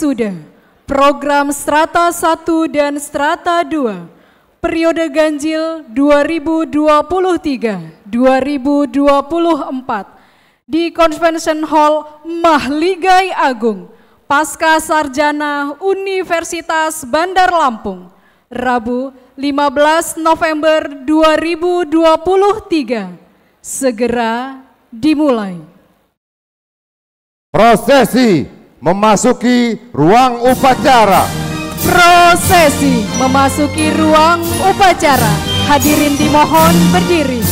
Wisuda, program Strata 1 dan Strata 2, periode ganjil 2023-2024 di Convention Hall Mahligai Agung, Pasca Sarjana Universitas Bandar Lampung, Rabu 15 November 2023, segera dimulai. Prosesi memasuki ruang upacara. Prosesi memasuki ruang upacara. Hadirin dimohon berdiri.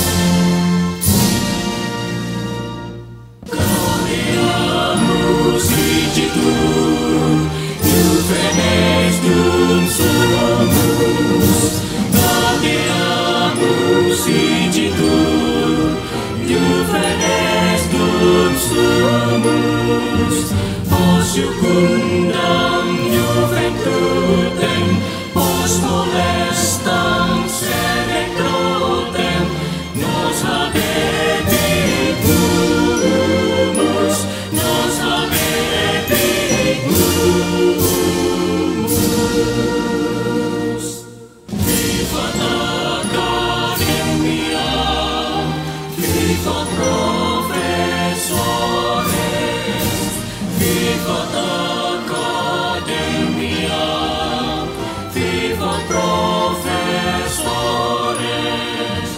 Secundam juventutem post molestam selectrotem nos habetimus vivat academia, vivat professores, vivat academia, vivat professores,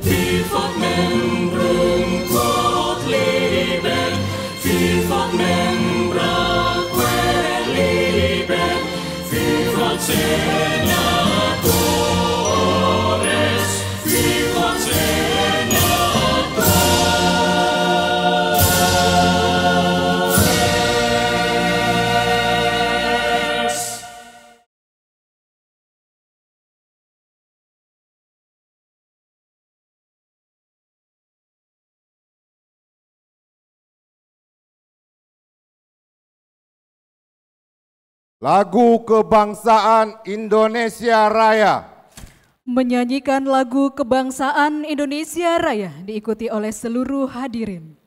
vivat membrum quod liber, vivat membra quae liber, vivat senatores, vivat Lagu Kebangsaan Indonesia Raya. Menyanyikan lagu Kebangsaan Indonesia Raya diikuti oleh seluruh hadirin.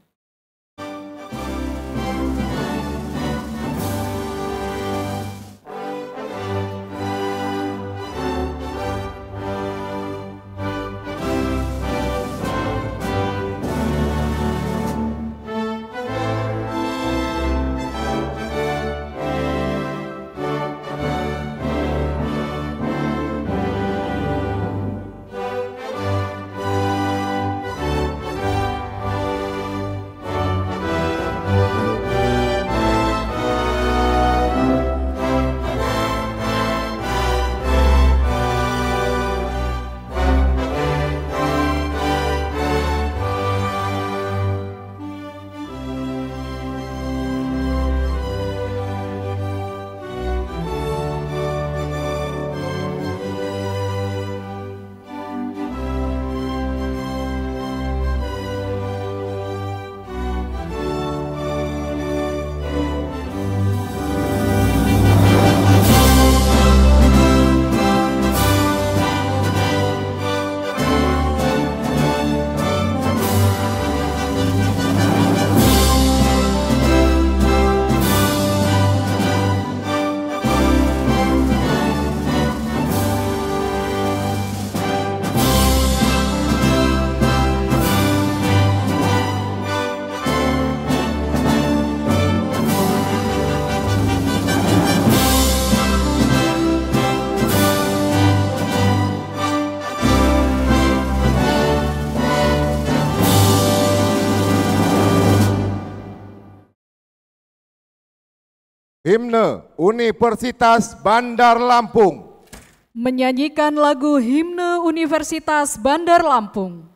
Himne Universitas Bandar Lampung. Menyanyikan lagu Himne Universitas Bandar Lampung.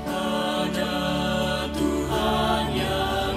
Pada Tuhan yang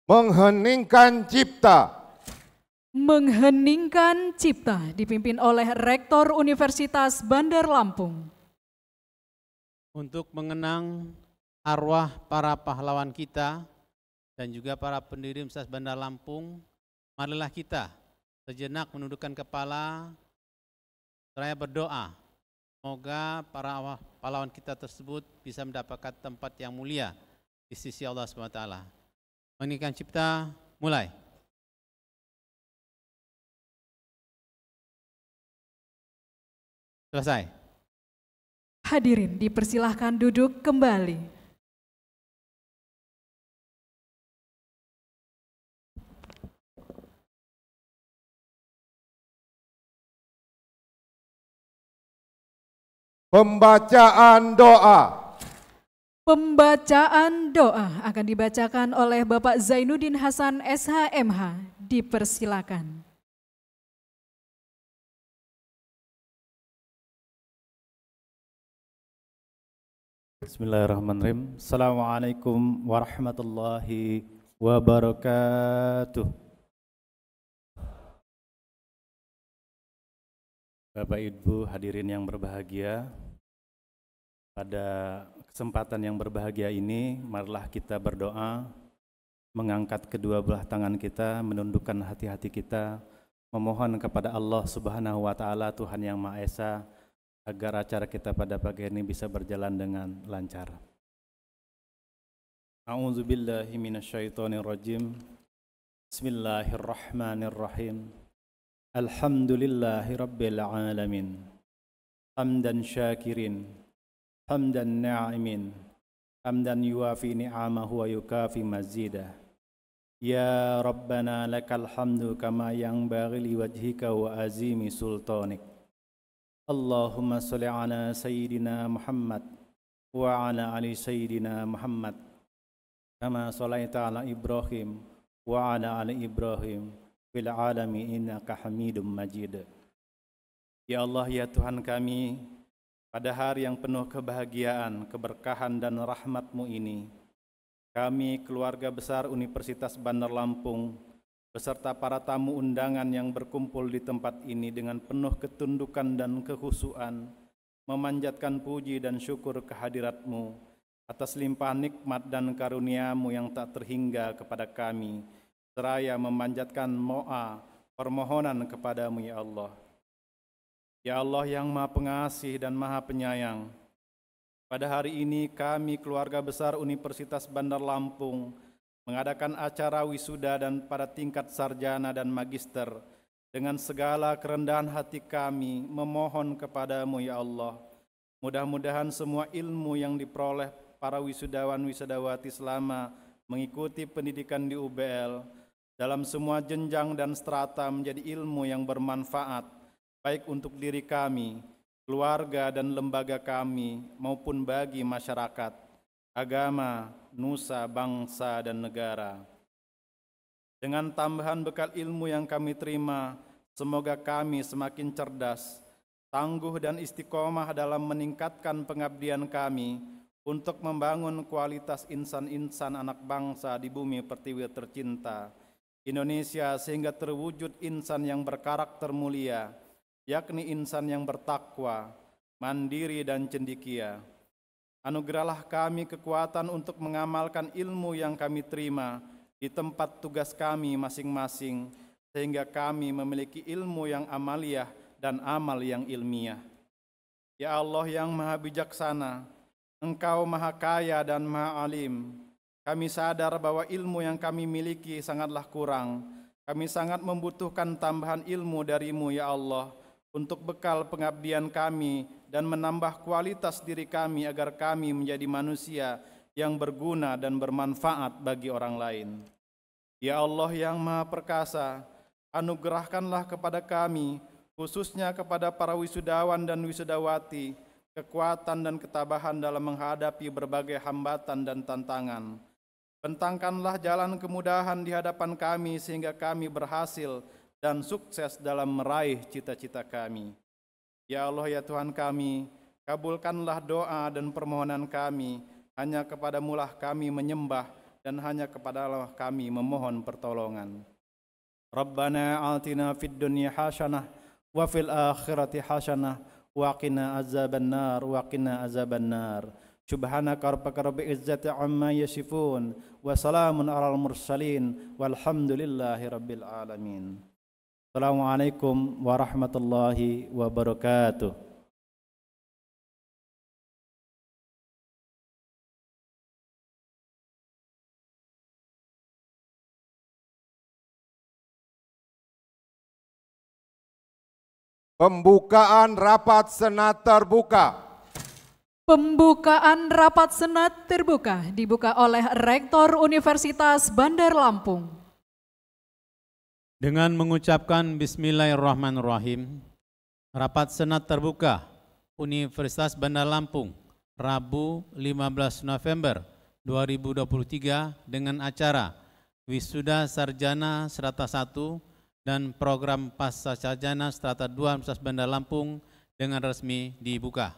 mengheningkan cipta. Mengheningkan Cipta dipimpin oleh Rektor Universitas Bandar Lampung. Untuk mengenang arwah para pahlawan kita dan juga para pendiri Universitas Bandar Lampung, marilah kita sejenak menundukkan kepala, seraya berdoa. Semoga para pahlawan kita tersebut bisa mendapatkan tempat yang mulia di sisi Allah SWT. Mengheningkan Cipta, mulai. Selesai. Hadirin dipersilahkan duduk kembali. Pembacaan doa. Pembacaan doa akan dibacakan oleh Bapak Zainuddin Hasan SHMH. Dipersilakan. Bismillahirrahmanirrahim. Assalamualaikum warahmatullahi wabarakatuh. Bapak Ibu hadirin yang berbahagia, pada kesempatan yang berbahagia ini, marilah kita berdoa, mengangkat kedua belah tangan kita, menundukkan hati-hati kita, memohon kepada Allah Subhanahu wa Ta'ala, Tuhan yang Maha Esa, agar acara kita pada pagi ini bisa berjalan dengan lancar. A'udzubillahi minasyaitonirrajim. Bismillahirrahmanirrahim. Alhamdulillahi rabbil alamin. Hamdan syakirin, hamdan na'imin, hamdan yuwafi ni'amahu wa yukafi mazidah. Ya Rabbana lakal hamdu kama yanbaghi liwajhika wa azimi sultanik. Allahumma salli ala Sayyidina Muhammad wa ala ali Sayyidina Muhammad kama sallaita ala Ibrahim wa ala ali Ibrahim fil alami innaka Hamidum Majid. Ya Allah, ya Tuhan kami, pada hari yang penuh kebahagiaan, keberkahan dan rahmat-Mu ini, kami keluarga besar Universitas Bandar Lampung beserta para tamu undangan yang berkumpul di tempat ini dengan penuh ketundukan dan kekhusyuan, memanjatkan puji dan syukur kehadirat-Mu atas limpahan nikmat dan karunia-Mu yang tak terhingga kepada kami, seraya memanjatkan permohonan kepada-Mu ya Allah. Ya Allah yang Maha Pengasih dan Maha Penyayang, pada hari ini kami keluarga besar Universitas Bandar Lampung mengadakan acara wisuda dan pada tingkat sarjana dan magister dengan segala kerendahan hati kami memohon kepada-Mu ya Allah. Mudah-mudahan semua ilmu yang diperoleh para wisudawan-wisudawati selama mengikuti pendidikan di UBL dalam semua jenjang dan strata menjadi ilmu yang bermanfaat baik untuk diri kami, keluarga dan lembaga kami maupun bagi masyarakat, agama, nusa, bangsa, dan negara. Dengan tambahan bekal ilmu yang kami terima, semoga kami semakin cerdas, tangguh dan istiqomah dalam meningkatkan pengabdian kami untuk membangun kualitas insan-insan anak bangsa di bumi pertiwi tercinta Indonesia sehingga terwujud insan yang berkarakter mulia, yakni insan yang bertakwa, mandiri dan cendekia. Anugerahlah kami kekuatan untuk mengamalkan ilmu yang kami terima di tempat tugas kami masing-masing, sehingga kami memiliki ilmu yang amaliyah dan amal yang ilmiah. Ya Allah yang Maha Bijaksana, Engkau Maha Kaya dan Maha Alim. Kami sadar bahwa ilmu yang kami miliki sangatlah kurang. Kami sangat membutuhkan tambahan ilmu dari-Mu ya Allah, untuk bekal pengabdian kami dan menambah kualitas diri kami agar kami menjadi manusia yang berguna dan bermanfaat bagi orang lain. Ya Allah yang Maha Perkasa, anugerahkanlah kepada kami, khususnya kepada para wisudawan dan wisudawati, kekuatan dan ketabahan dalam menghadapi berbagai hambatan dan tantangan. Bentangkanlah jalan kemudahan di hadapan kami sehingga kami berhasil dan sukses dalam meraih cita-cita kami. Ya Allah ya Tuhan kami, kabulkanlah doa dan permohonan kami, hanya kepada-Mu lah kami menyembah dan hanya kepada Allah kami memohon pertolongan. Rabbana atina fid dunya hasanah wa fil akhirati hasanah wa qina azabannar wa qina azabannar. Subhanaka rabbaka rabbil izzati amma yasifun wa salamun alal mursalin walhamdulillahi rabbil alamin. Assalamualaikum warahmatullahi wabarakatuh. Pembukaan rapat Senat terbuka. Pembukaan rapat Senat terbuka dibuka oleh Rektor Universitas Bandar Lampung. Dengan mengucapkan Bismillahirrahmanirrahim, rapat Senat terbuka Universitas Bandar Lampung, Rabu 15 November 2023 dengan acara Wisuda Sarjana Strata 1 dan program Pasca Sarjana Strata 2 Universitas Bandar Lampung dengan resmi dibuka.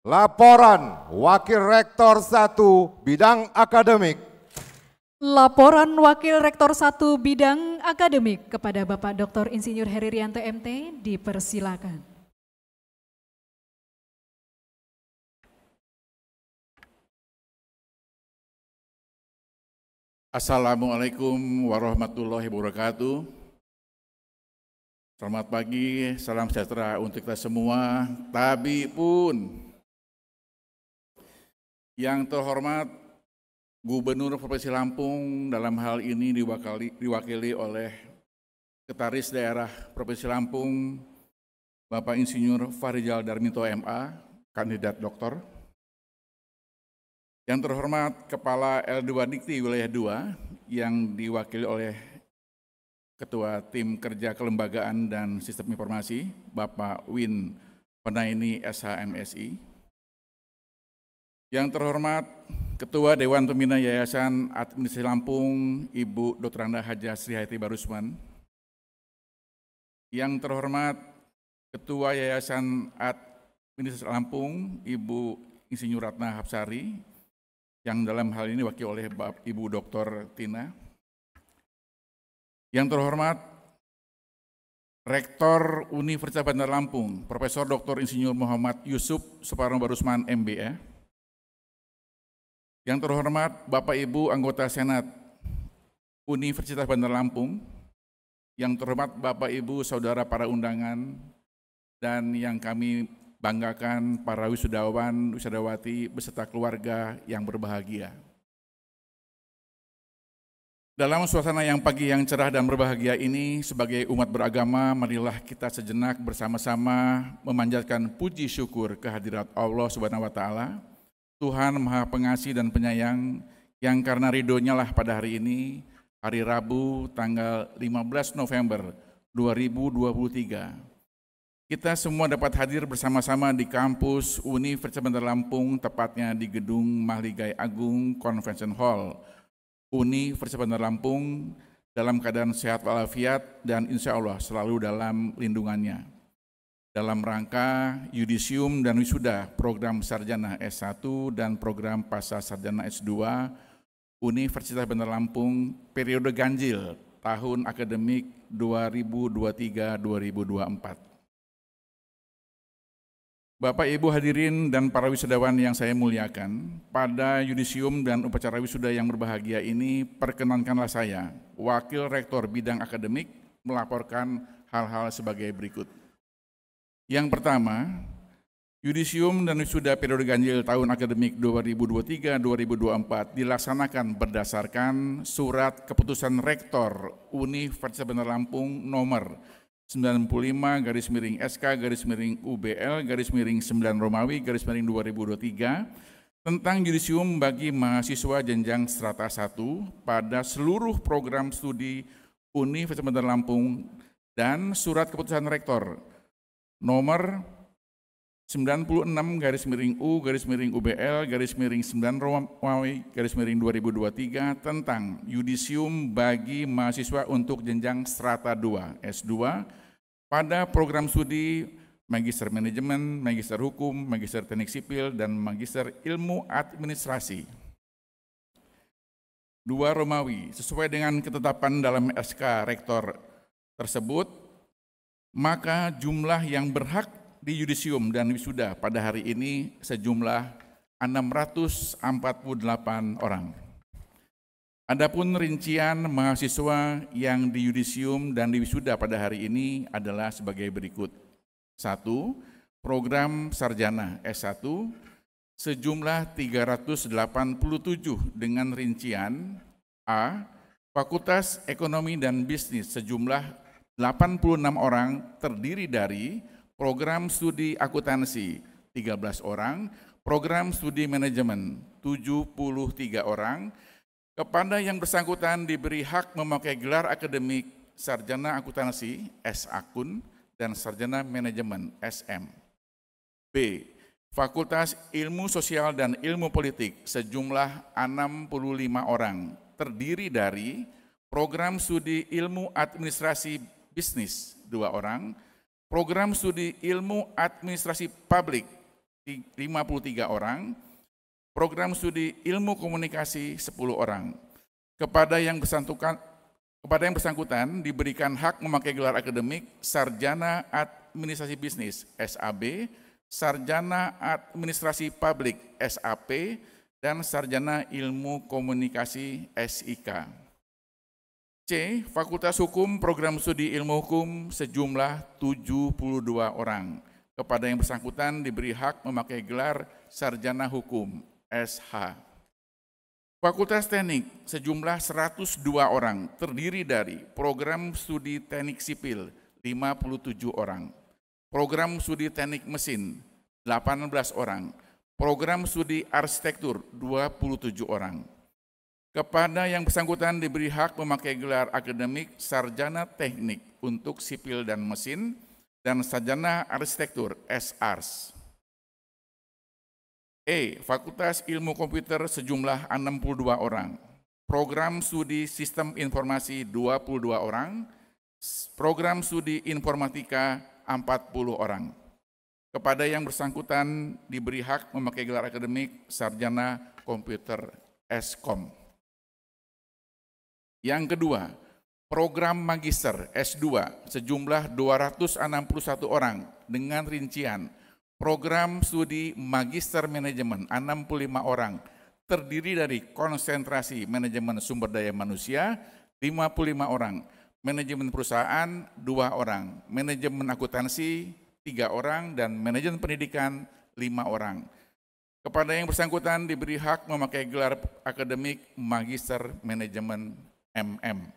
Laporan Wakil Rektor 1 Bidang Akademik. Laporan Wakil Rektor 1 Bidang Akademik kepada Bapak Dr. Insinyur Heri Rianto MT dipersilakan. Assalamualaikum warahmatullahi wabarakatuh. Selamat pagi, salam sejahtera untuk kita semua. Tabi pun. Yang terhormat Gubernur Provinsi Lampung dalam hal ini diwakili oleh Sekretaris Daerah Provinsi Lampung, Bapak Insinyur Farijal Darminto MA, kandidat doktor. Yang terhormat Kepala L2 Dikti Wilayah 2 yang diwakili oleh Ketua Tim Kerja Kelembagaan dan Sistem Informasi, Bapak Win Penaini SHMSI. Yang terhormat Ketua Dewan Pembina Yayasan Administrasi Lampung, Ibu Dr. Anda Hajah Sri Hayati Barusman. Yang terhormat Ketua Yayasan Administrasi Lampung, Ibu Insinyur Ratna Hapsari, yang dalam hal ini diwakili oleh Ibu Dr. Tina. Yang terhormat Rektor Universitas Bandar Lampung, Profesor Dr. Insinyur Muhammad Yusuf Suparno Barusman MBA. Yang terhormat Bapak Ibu anggota Senat Universitas Bandar Lampung. Yang terhormat Bapak Ibu saudara para undangan dan yang kami banggakan para wisudawan, wisudawati beserta keluarga yang berbahagia. Dalam suasana yang pagi yang cerah dan berbahagia ini, sebagai umat beragama, marilah kita sejenak bersama-sama memanjatkan puji syukur kehadirat Allah Subhanahu wa Ta'ala, Tuhan Maha Pengasih dan Penyayang, yang karena ridhonya lah pada hari ini, hari Rabu tanggal 15 November 2023, kita semua dapat hadir bersama-sama di kampus Universitas Bandar Lampung, tepatnya di Gedung Mahligai Agung Convention Hall, Universitas Bandar Lampung, dalam keadaan sehat walafiat dan insya Allah selalu dalam lindungannya. Dalam rangka yudisium dan wisuda program Sarjana S1 dan program Pasca Sarjana S2, Universitas Bandar Lampung periode ganjil tahun akademik 2023-2024. Bapak Ibu hadirin dan para wisudawan yang saya muliakan, pada yudisium dan upacara wisuda yang berbahagia ini, perkenankanlah saya, Wakil Rektor Bidang Akademik, melaporkan hal-hal sebagai berikut. Yang pertama, yudisium dan wisuda periode ganjil tahun akademik 2023-2024 dilaksanakan berdasarkan Surat Keputusan Rektor Universitas Bandar Lampung nomor 95/SK/UBL/9 Romawi /2023 tentang yudisium bagi mahasiswa jenjang strata 1 pada seluruh program studi Universitas Bandar Lampung dan Surat Keputusan Rektor nomor 96/U/UBL/9 Romawi (2023) tentang yudisium bagi mahasiswa untuk jenjang strata 2 S2 pada program studi Magister Manajemen, Magister Hukum, Magister Teknik Sipil, dan Magister Ilmu Administrasi. 2 Romawi, sesuai dengan ketetapan dalam SK Rektor tersebut, maka jumlah yang berhak di yudisium dan wisuda pada hari ini sejumlah 648 orang. Adapun rincian mahasiswa yang di yudisium dan di wisuda pada hari ini adalah sebagai berikut. 1. Program sarjana S1 sejumlah 387 dengan rincian A. Fakultas Ekonomi dan Bisnis sejumlah 86 orang terdiri dari program studi akuntansi 13 orang, program studi manajemen 73 orang. Kepada yang bersangkutan diberi hak memakai gelar akademik sarjana akuntansi S.Akun dan sarjana manajemen SM. B. Fakultas Ilmu Sosial dan Ilmu Politik sejumlah 65 orang terdiri dari program studi Ilmu Administrasi Bisnis 2 orang, program studi Ilmu Administrasi Publik 53 orang, program studi Ilmu Komunikasi 10 orang. Kepada yang bersangkutan diberikan hak memakai gelar akademik Sarjana Administrasi Bisnis (SAB), Sarjana Administrasi Publik (SAP), dan Sarjana Ilmu Komunikasi (SIK). C. Fakultas Hukum Program Studi Ilmu Hukum sejumlah 72 orang. Kepada yang bersangkutan diberi hak memakai gelar Sarjana Hukum (SH). Fakultas Teknik sejumlah 102 orang terdiri dari program studi Teknik Sipil 57 orang, program studi Teknik Mesin 18 orang, program studi Arsitektur 27 orang. Kepada yang bersangkutan diberi hak memakai gelar akademik Sarjana Teknik untuk Sipil dan Mesin dan Sarjana Arsitektur (SARS). E. Fakultas Ilmu Komputer sejumlah 62 orang, program studi Sistem Informasi 22 orang, program studi Informatika 40 orang. Kepada yang bersangkutan diberi hak memakai gelar akademik Sarjana Komputer (Eskom). Yang kedua, program Magister S2 sejumlah 261 orang dengan rincian program studi Magister Manajemen 65 orang terdiri dari konsentrasi manajemen sumber daya manusia 55 orang, manajemen perusahaan 2 orang, manajemen akuntansi 3 orang, dan manajemen pendidikan 5 orang. Kepada yang bersangkutan diberi hak memakai gelar akademik Magister Manajemen MM.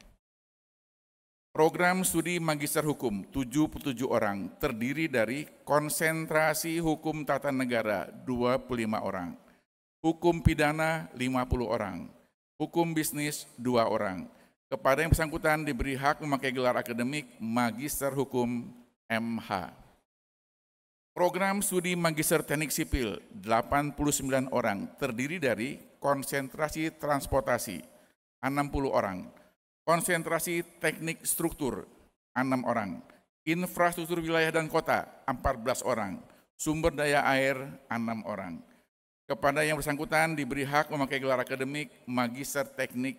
Program studi Magister Hukum 77 orang terdiri dari konsentrasi hukum tata negara 25 orang, hukum pidana 50 orang, hukum bisnis 2 orang. Kepada yang bersangkutan diberi hak memakai gelar akademik Magister Hukum MH. Program studi Magister Teknik Sipil 89 orang terdiri dari konsentrasi transportasi 60 orang, konsentrasi teknik struktur 6 orang, infrastruktur wilayah dan kota 14 orang, sumber daya air 6 orang. Kepada yang bersangkutan diberi hak memakai gelar akademik Magister Teknik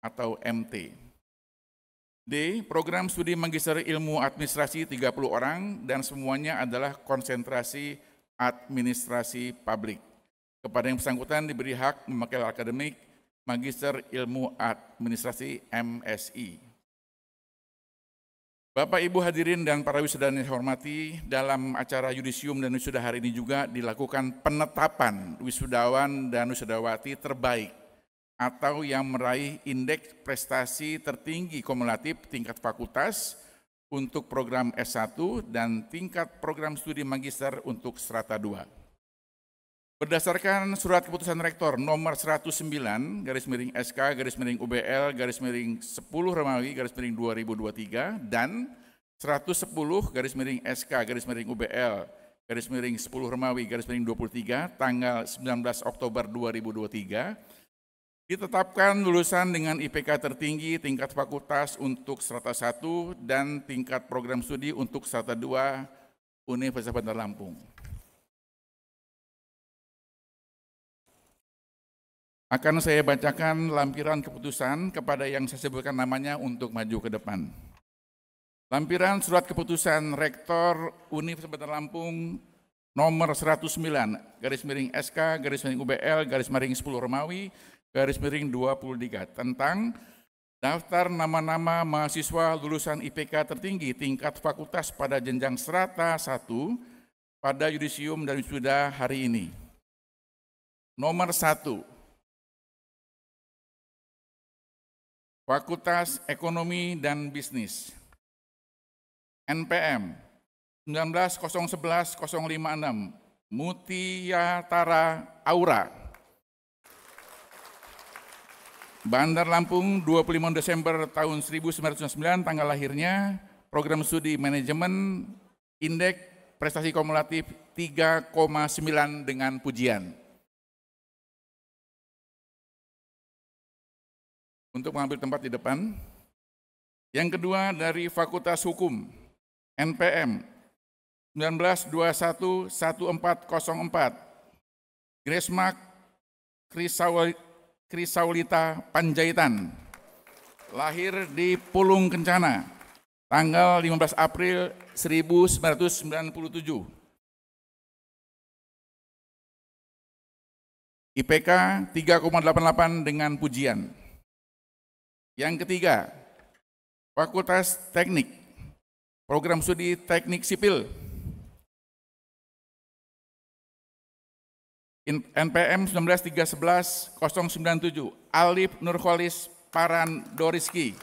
atau MT. D. Program studi Magister Ilmu Administrasi 30 orang dan semuanya adalah konsentrasi administrasi publik. Kepada yang bersangkutan diberi hak memakai gelar akademik Magister Ilmu Administrasi MSI. Bapak Ibu hadirin dan para wisudawan yang saya hormati, dalam acara yudisium dan wisuda hari ini juga dilakukan penetapan wisudawan dan wisudawati terbaik atau yang meraih indeks prestasi tertinggi kumulatif tingkat fakultas untuk program S1 dan tingkat program studi magister untuk strata 2. Berdasarkan surat keputusan rektor nomor 109/SK/UBL/10 Romawi (2023) dan 110/SK/UBL/10 10 Romawi 23 tanggal 19 Oktober 2023 ditetapkan lulusan dengan IPK tertinggi tingkat fakultas untuk strata 1 dan tingkat program studi untuk strata 2 Universitas Bandar Lampung. Akan saya bacakan lampiran keputusan kepada yang saya sebutkan namanya untuk maju ke depan. Lampiran surat keputusan Rektor Universitas Bandar Lampung nomor 109 /SK/UBL/10 Romawi /23 tentang daftar nama-nama mahasiswa lulusan IPK tertinggi tingkat fakultas pada jenjang strata 1 pada yudisium dan wisuda hari ini. Nomor 1, Fakultas Ekonomi dan Bisnis. NPM 19011056 Mutiara Aura. Bandar Lampung 25 Desember tahun 1999 tanggal lahirnya, program studi manajemen, indeks prestasi kumulatif 3,9 dengan pujian. Untuk mengambil tempat di depan. Yang kedua dari Fakultas Hukum, NPM 19211404, Gresma Krisaulita Panjaitan, lahir di Pulung Kencana, tanggal 15 April 1997. IPK 3,88 dengan pujian. Yang ketiga, Fakultas Teknik, program studi Teknik Sipil, NPM 19311-097, Alif Nurholis Parandoriski.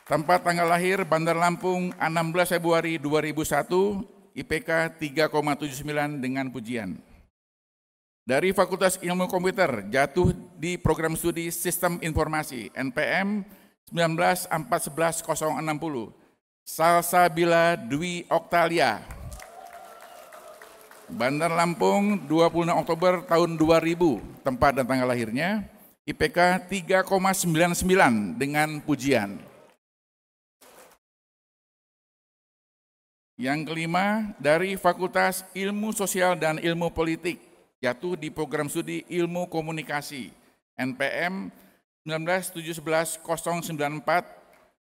Tempat tanggal lahir Bandar Lampung 16 Februari 2001, IPK 3,79 dengan pujian. Dari Fakultas Ilmu Komputer, jatuh di program studi Sistem Informasi, NPM 19411-060, Salsabila Dwi Oktalia. Bandar Lampung 26 Oktober tahun 2000, tempat dan tanggal lahirnya, IPK 3,99 dengan pujian. Yang kelima, dari Fakultas Ilmu Sosial dan Ilmu Politik, jatuh di program studi Ilmu Komunikasi, NPM 19711-094,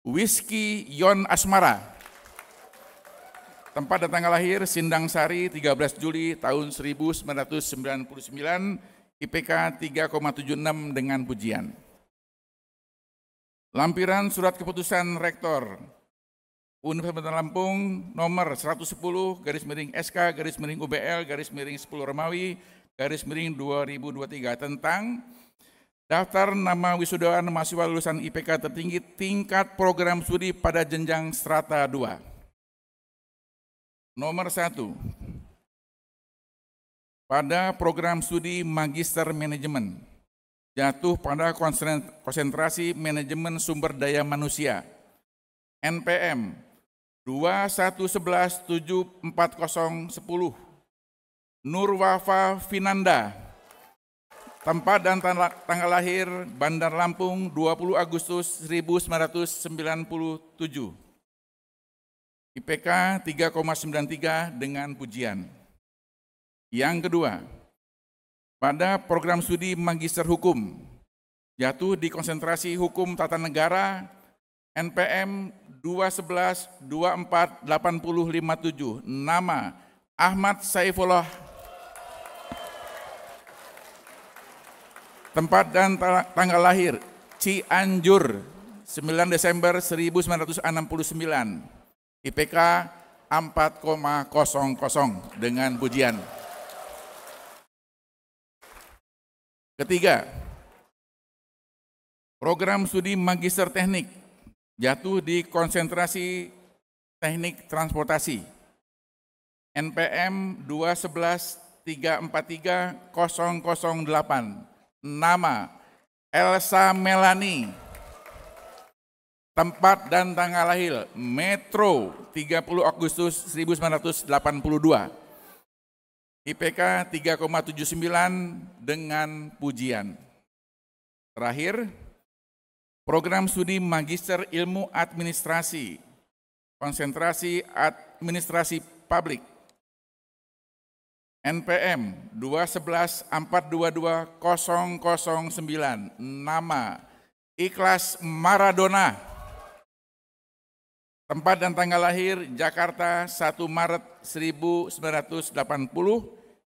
Whisky Yon Asmara. Tempat dan tanggal lahir Sindang Sari 13 Juli tahun 1999, IPK 3,76 dengan pujian. Lampiran surat keputusan Rektor Universitas Bandar Lampung nomor 110/SK/UBL/10 Romawi /2023 tentang daftar nama wisudaan mahasiswa lulusan IPK tertinggi tingkat program studi pada jenjang strata 2. Nomor 1, pada program studi Magister Manajemen, jatuh pada konsentrasi manajemen sumber daya manusia, NPM 2111740010, Nurwafa Finanda. Tempat dan tanggal lahir Bandar Lampung 20 Agustus 1997. IPK 3,93 dengan pujian. Yang kedua, pada program studi Magister Hukum, jatuh di konsentrasi Hukum Tata Negara, NPM 211248057, nama Ahmad Saifullah. Tempat dan tanggal lahir Cianjur 9 Desember 1969, IPK 4,00 dengan pujian. Ketiga, program studi Magister Teknik, jatuh di konsentrasi Teknik Transportasi, NPM 211343008, nama Elsa Melani. Tempat dan tanggal lahir Metro 30 Agustus 1982. IPK 3,79 dengan pujian. Terakhir, program studi Magister Ilmu Administrasi, konsentrasi Administrasi Publik, NPM 211422009, nama Ikhlas Maradona. Tempat dan tanggal lahir Jakarta 1 Maret 1980,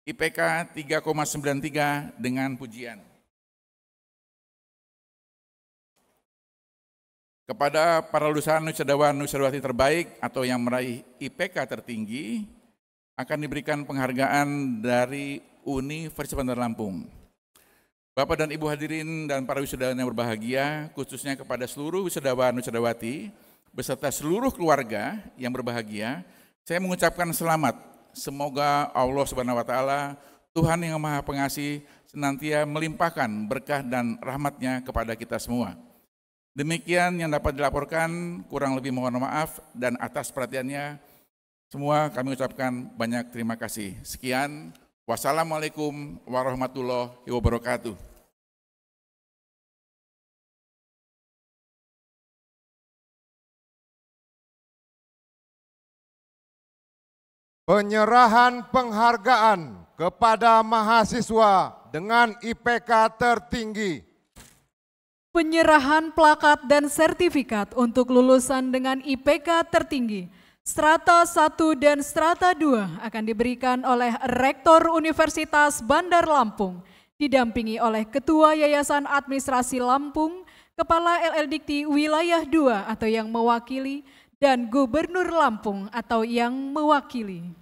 IPK 3,93 dengan pujian. Kepada para lulusan wisudawan wisudawati terbaik atau yang meraih IPK tertinggi akan diberikan penghargaan dari Universitas Bandar Lampung. Bapak dan Ibu hadirin dan para wisudawan yang berbahagia, khususnya kepada seluruh wisudawan wisudawati beserta seluruh keluarga yang berbahagia, saya mengucapkan selamat. Semoga Allah Subhanahu wa Ta'ala, Tuhan yang Maha Pengasih, senantiasa melimpahkan berkah dan rahmat-Nya kepada kita semua. Demikian yang dapat dilaporkan, kurang lebih mohon maaf, dan atas perhatiannya semua kami ucapkan banyak terima kasih. Sekian, wassalamualaikum warahmatullahi wabarakatuh. Penyerahan penghargaan kepada mahasiswa dengan IPK tertinggi. Penyerahan plakat dan sertifikat untuk lulusan dengan IPK tertinggi Strata 1 dan Strata 2 akan diberikan oleh Rektor Universitas Bandar Lampung, didampingi oleh Ketua Yayasan Administrasi Lampung, Kepala LL Dikti Wilayah 2 atau yang mewakili, dan Gubernur Lampung atau yang mewakili.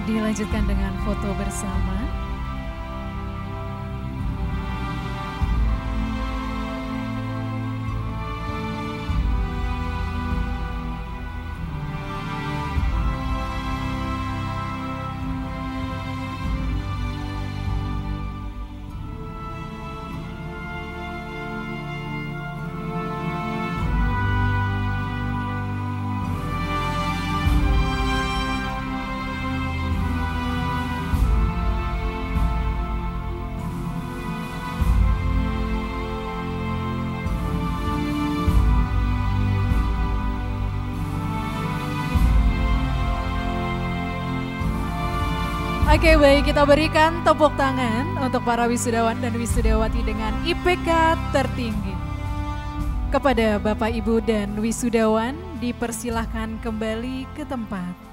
Dilanjutkan dengan foto bersama. Oke, baik, kita berikan tepuk tangan untuk para wisudawan dan wisudawati dengan IPK tertinggi. Kepada Bapak, Ibu, dan wisudawan dipersilahkan kembali ke tempat.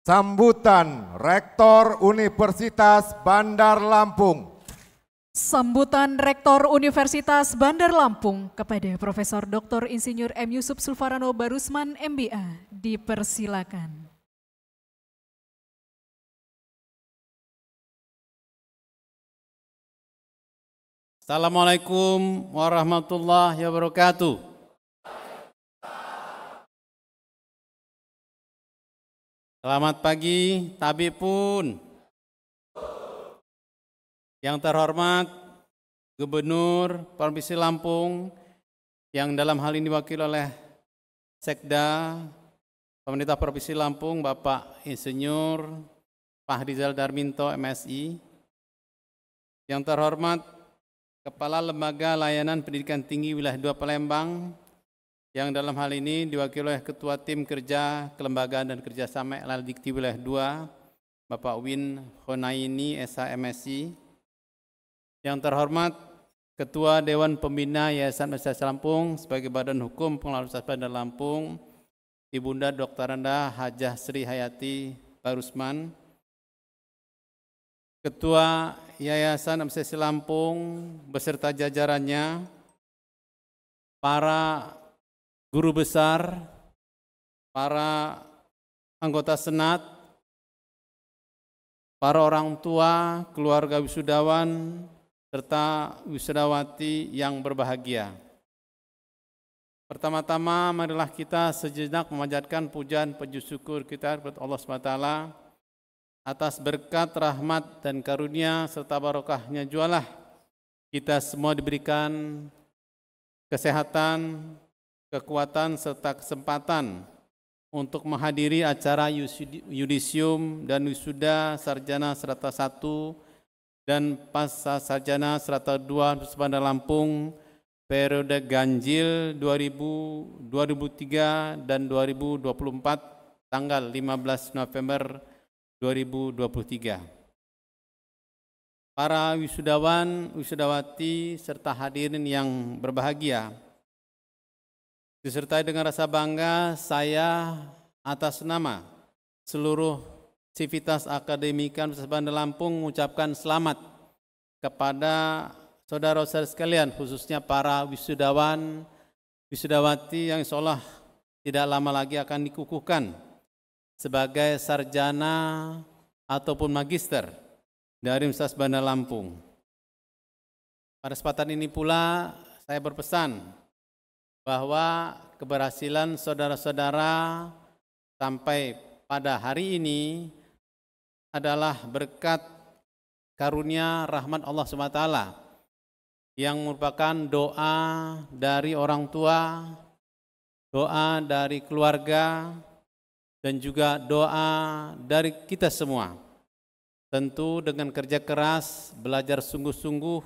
Sambutan Rektor Universitas Bandar Lampung. Sambutan Rektor Universitas Bandar Lampung kepada Profesor Dr. Insinyur M. Yusuf Sulfarano Barusman MBA dipersilakan. Assalamualaikum warahmatullahi wabarakatuh. Selamat pagi, Tabib pun. Yang terhormat Gubernur Provinsi Lampung yang dalam hal ini diwakili oleh Sekda Pemerintah Provinsi Lampung Bapak Insinyur Pak Rizal Darminto MSI. Yang terhormat Kepala Lembaga Layanan Pendidikan Tinggi Wilayah 2 Palembang yang dalam hal ini diwakili oleh Ketua Tim Kerja Kelembagaan dan Kerjasama Eladikti Wilayah 2, Bapak Win Honaini SHMSI. Yang terhormat Ketua Dewan Pembina Yayasan Universitas Lampung sebagai Badan Hukum Pengelola Universitas Bandar Lampung, Ibunda Dr. Anda Hajah Sri Hayati Barusman. Ketua Yayasan Universitas Lampung beserta jajarannya, para guru besar, para anggota senat, para orang tua, keluarga wisudawan, serta wisudawati yang berbahagia. Pertama-tama marilah kita sejenak memanjatkan pujian puji syukur kita kepada Allah SWT atas berkat, rahmat, dan karunia serta barokahnya jualah kita semua diberikan kesehatan, kekuatan serta kesempatan untuk menghadiri acara yudisium dan wisuda sarjana serata 1 dan pasca sarjana serata 2 Universitas Bandar Lampung periode ganjil 2003 dan 2024 tanggal 15 November 2023. Para wisudawan, wisudawati serta hadirin yang berbahagia, disertai dengan rasa bangga, saya atas nama seluruh sivitas akademika Universitas Bandar Lampung mengucapkan selamat kepada saudara-saudara sekalian, khususnya para wisudawan, wisudawati yang insyaallah tidak lama lagi akan dikukuhkan sebagai sarjana ataupun magister dari Universitas Bandar Lampung. Pada kesempatan ini pula saya berpesan bahwa keberhasilan saudara-saudara sampai pada hari ini adalah berkat karunia rahmat Allah SWT yang merupakan doa dari orang tua, doa dari keluarga, dan juga doa dari kita semua. Tentu dengan kerja keras, belajar sungguh-sungguh,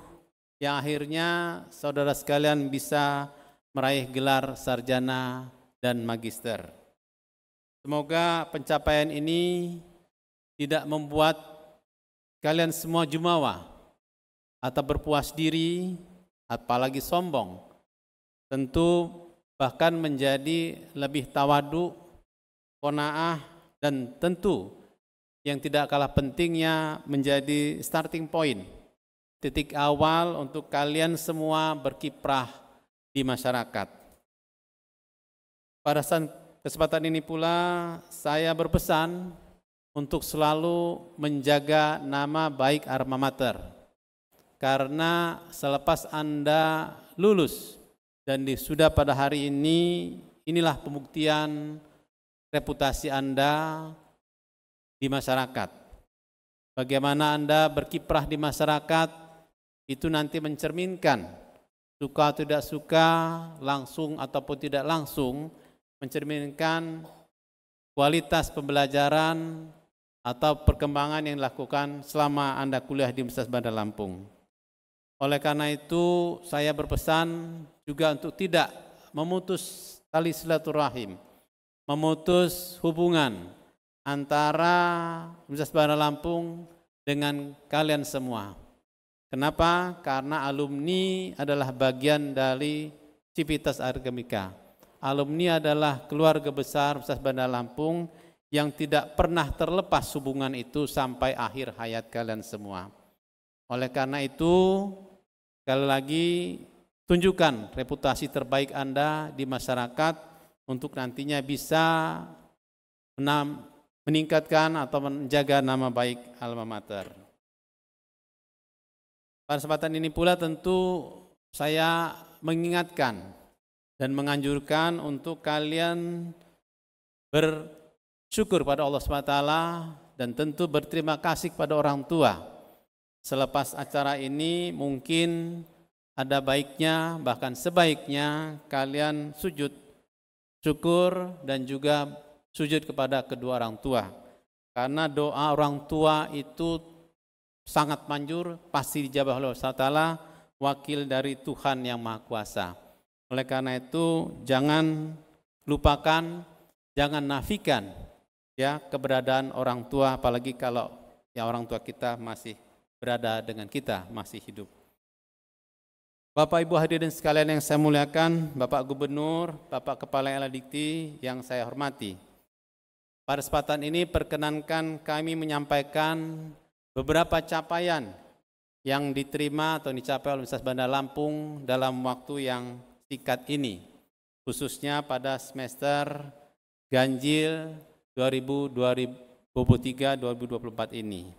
yang akhirnya saudara sekalian bisa meraih gelar sarjana dan magister. Semoga pencapaian ini tidak membuat kalian semua jumawa atau berpuas diri, apalagi sombong. Tentu bahkan menjadi lebih tawadu, qanaah, dan tentu yang tidak kalah pentingnya menjadi starting point, titik awal untuk kalian semua berkiprah di masyarakat. Pada kesempatan ini pula saya berpesan untuk selalu menjaga nama baik alma mater, karena selepas Anda lulus dan sudah pada hari ini, inilah pembuktian reputasi Anda di masyarakat. Bagaimana Anda berkiprah di masyarakat, itu nanti mencerminkan, suka atau tidak suka, langsung ataupun tidak langsung, mencerminkan kualitas pembelajaran atau perkembangan yang dilakukan selama Anda kuliah di Universitas Bandar Lampung. Oleh karena itu, saya berpesan juga untuk tidak memutus tali silaturahim, memutus hubungan antara Universitas Bandar Lampung dengan kalian semua. Kenapa? Karena alumni adalah bagian dari Civitas Akademika. Alumni adalah keluarga besar Universitas Bandar Lampung yang tidak pernah terlepas hubungan itu sampai akhir hayat kalian semua. Oleh karena itu, sekali lagi tunjukkan reputasi terbaik Anda di masyarakat untuk nantinya bisa meningkatkan atau menjaga nama baik alma mater. Pada kesempatan ini pula tentu saya mengingatkan dan menganjurkan untuk kalian bersyukur pada Allah SWT dan tentu berterima kasih kepada orang tua. Selepas acara ini mungkin ada baiknya, bahkan sebaiknya kalian sujud syukur dan juga sujud kepada kedua orang tua. Karena doa orang tua itu sangat manjur, pasti dijabah oleh Allah Ta'ala, wakil dari Tuhan yang Maha Kuasa. Oleh karena itu jangan lupakan, jangan nafikan ya keberadaan orang tua, apalagi kalau ya orang tua kita masih berada dengan kita, masih hidup. Bapak Ibu hadirin sekalian yang saya muliakan, Bapak Gubernur, Bapak Kepala LLDikti yang saya hormati. Pada kesempatan ini perkenankan kami menyampaikan beberapa capaian yang diterima atau dicapai oleh Universitas Bandar Lampung dalam waktu yang singkat ini, khususnya pada semester ganjil 2023-2024 ini.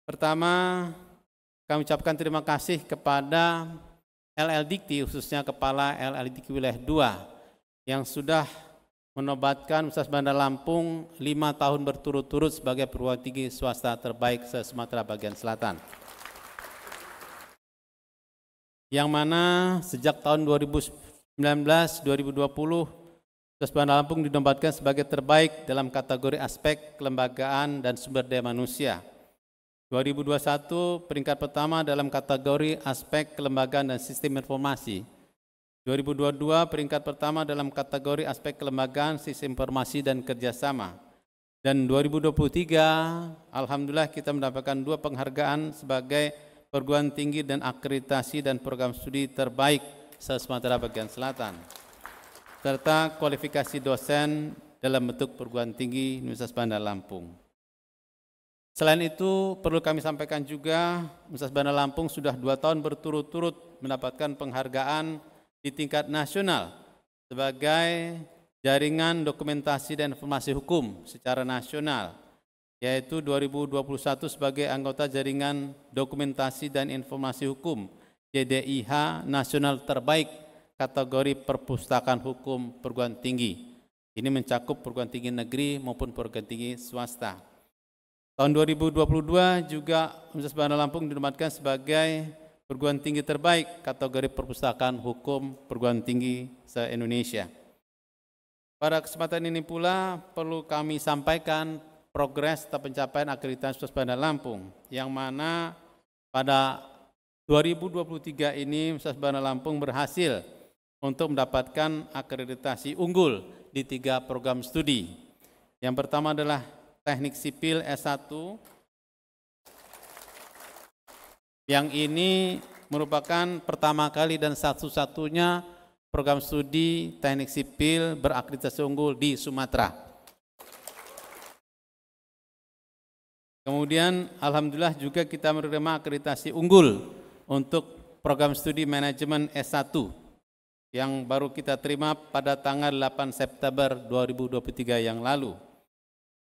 Pertama, kami ucapkan terima kasih kepada LLDikti, khususnya Kepala LLDikti Wilayah 2 yang sudah menobatkan Universitas Bandar Lampung 5 tahun berturut-turut sebagai perguruan tinggi swasta terbaik se-Sumatera bagian selatan. Yang mana sejak tahun 2019-2020 Universitas Bandar Lampung dinobatkan sebagai terbaik dalam kategori aspek kelembagaan dan sumber daya manusia. 2021 peringkat pertama dalam kategori aspek kelembagaan dan sistem informasi. 2022 peringkat pertama dalam kategori aspek kelembagaan, sistem informasi dan kerjasama. Dan 2023 alhamdulillah kita mendapatkan 2 penghargaan sebagai perguruan tinggi dan akreditasi dan program studi terbaik se-Sumatera bagian selatan, serta kualifikasi dosen dalam bentuk perguruan tinggi Universitas Bandar Lampung. Selain itu, perlu kami sampaikan juga, Universitas Bandar Lampung sudah 2 tahun berturut-turut mendapatkan penghargaan di tingkat nasional sebagai jaringan dokumentasi dan informasi hukum secara nasional, yaitu 2021 sebagai anggota jaringan dokumentasi dan informasi hukum JDIH nasional terbaik kategori perpustakaan hukum perguruan tinggi. Ini mencakup perguruan tinggi negeri maupun perguruan tinggi swasta. Tahun 2022 juga Universitas Bandar Lampung dinobatkan sebagai perguruan tinggi terbaik kategori perpustakaan hukum perguruan tinggi se-Indonesia. Pada kesempatan ini pula perlu kami sampaikan progres atau pencapaian akreditasi Universitas Bandar Lampung, yang mana pada 2023 ini Universitas Bandar Lampung berhasil untuk mendapatkan akreditasi unggul di 3 program studi. Yang pertama adalah Teknik Sipil S1, yang ini merupakan pertama kali dan satu-satunya program studi teknik sipil berakreditasi unggul di Sumatera. Kemudian alhamdulillah juga kita menerima akreditasi unggul untuk program studi manajemen S1 yang baru kita terima pada tanggal 8 September 2023 yang lalu.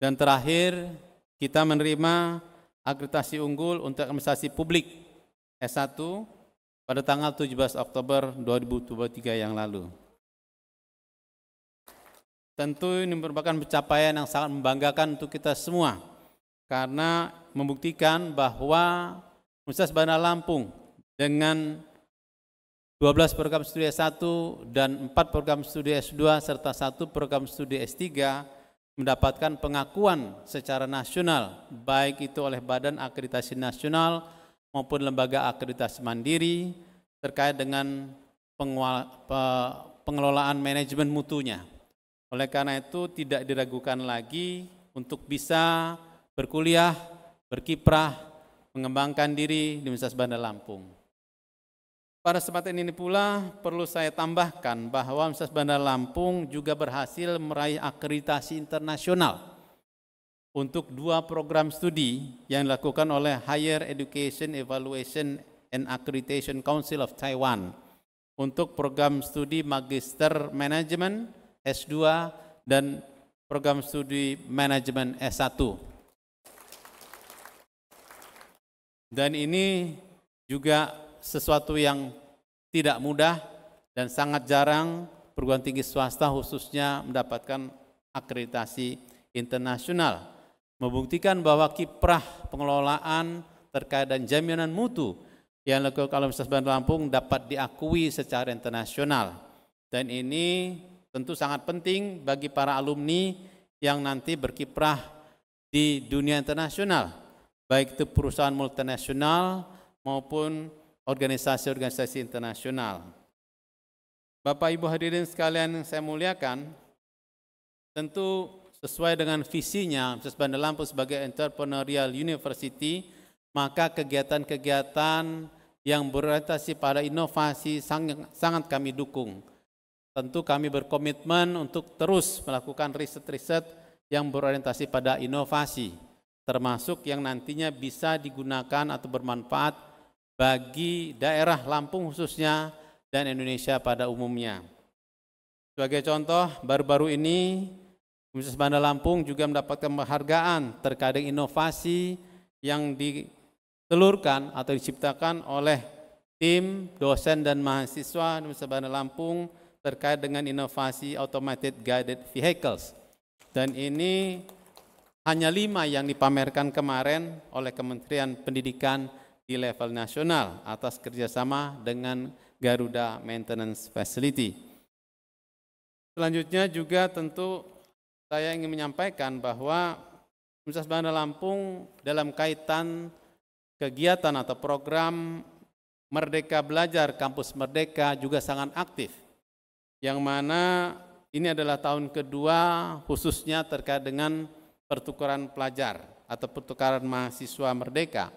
Dan terakhir, kita menerima akreditasi unggul untuk administrasi publik S1 pada tanggal 17 Oktober 2023 yang lalu. Tentu ini merupakan pencapaian yang sangat membanggakan untuk kita semua, karena membuktikan bahwa Universitas Bandar Lampung dengan 12 program studi S1 dan 4 program studi S2 serta 1 program studi S3 mendapatkan pengakuan secara nasional, baik itu oleh Badan Akreditasi Nasional maupun lembaga akreditasi mandiri terkait dengan pengelolaan manajemen mutunya. Oleh karena itu tidak diragukan lagi untuk bisa berkuliah, berkiprah, mengembangkan diri di Universitas Bandar Lampung. Pada kesempatan ini pula perlu saya tambahkan bahwa Universitas Bandar Lampung juga berhasil meraih akreditasi internasional untuk 2 program studi yang dilakukan oleh Higher Education Evaluation and Accreditation Council of Taiwan untuk program studi Magister Manajemen S2 dan program studi Manajemen S1. Dan ini juga sesuatu yang tidak mudah dan sangat jarang perguruan tinggi swasta khususnya mendapatkan akreditasi internasional, membuktikan bahwa kiprah pengelolaan terkait dan jaminan mutu yang dilakukan oleh Universitas Bandar Lampung dapat diakui secara internasional. Dan ini tentu sangat penting bagi para alumni yang nanti berkiprah di dunia internasional, baik itu perusahaan multinasional maupun organisasi-organisasi internasional. Bapak Ibu hadirin sekalian yang saya muliakan, tentu sesuai dengan visinya Universitas Bandar Lampung sebagai entrepreneurial university, maka kegiatan-kegiatan yang berorientasi pada inovasi sangat kami dukung. Tentu kami berkomitmen untuk terus melakukan riset-riset yang berorientasi pada inovasi, termasuk yang nantinya bisa digunakan atau bermanfaat bagi daerah Lampung khususnya dan Indonesia pada umumnya. Sebagai contoh, baru-baru ini Universitas Bandar Lampung juga mendapatkan penghargaan terkait dengan inovasi yang ditelurkan atau diciptakan oleh tim dosen dan mahasiswa Universitas Bandar Lampung terkait dengan inovasi Automated Guided Vehicles. Dan ini hanya 5 yang dipamerkan kemarin oleh Kementerian Pendidikan di level nasional atas kerjasama dengan Garuda Maintenance Facility. Selanjutnya juga tentu saya ingin menyampaikan bahwa Universitas Bandar Lampung dalam kaitan kegiatan atau program Merdeka Belajar Kampus Merdeka juga sangat aktif, yang mana ini adalah tahun kedua khususnya terkait dengan pertukaran pelajar atau pertukaran mahasiswa merdeka.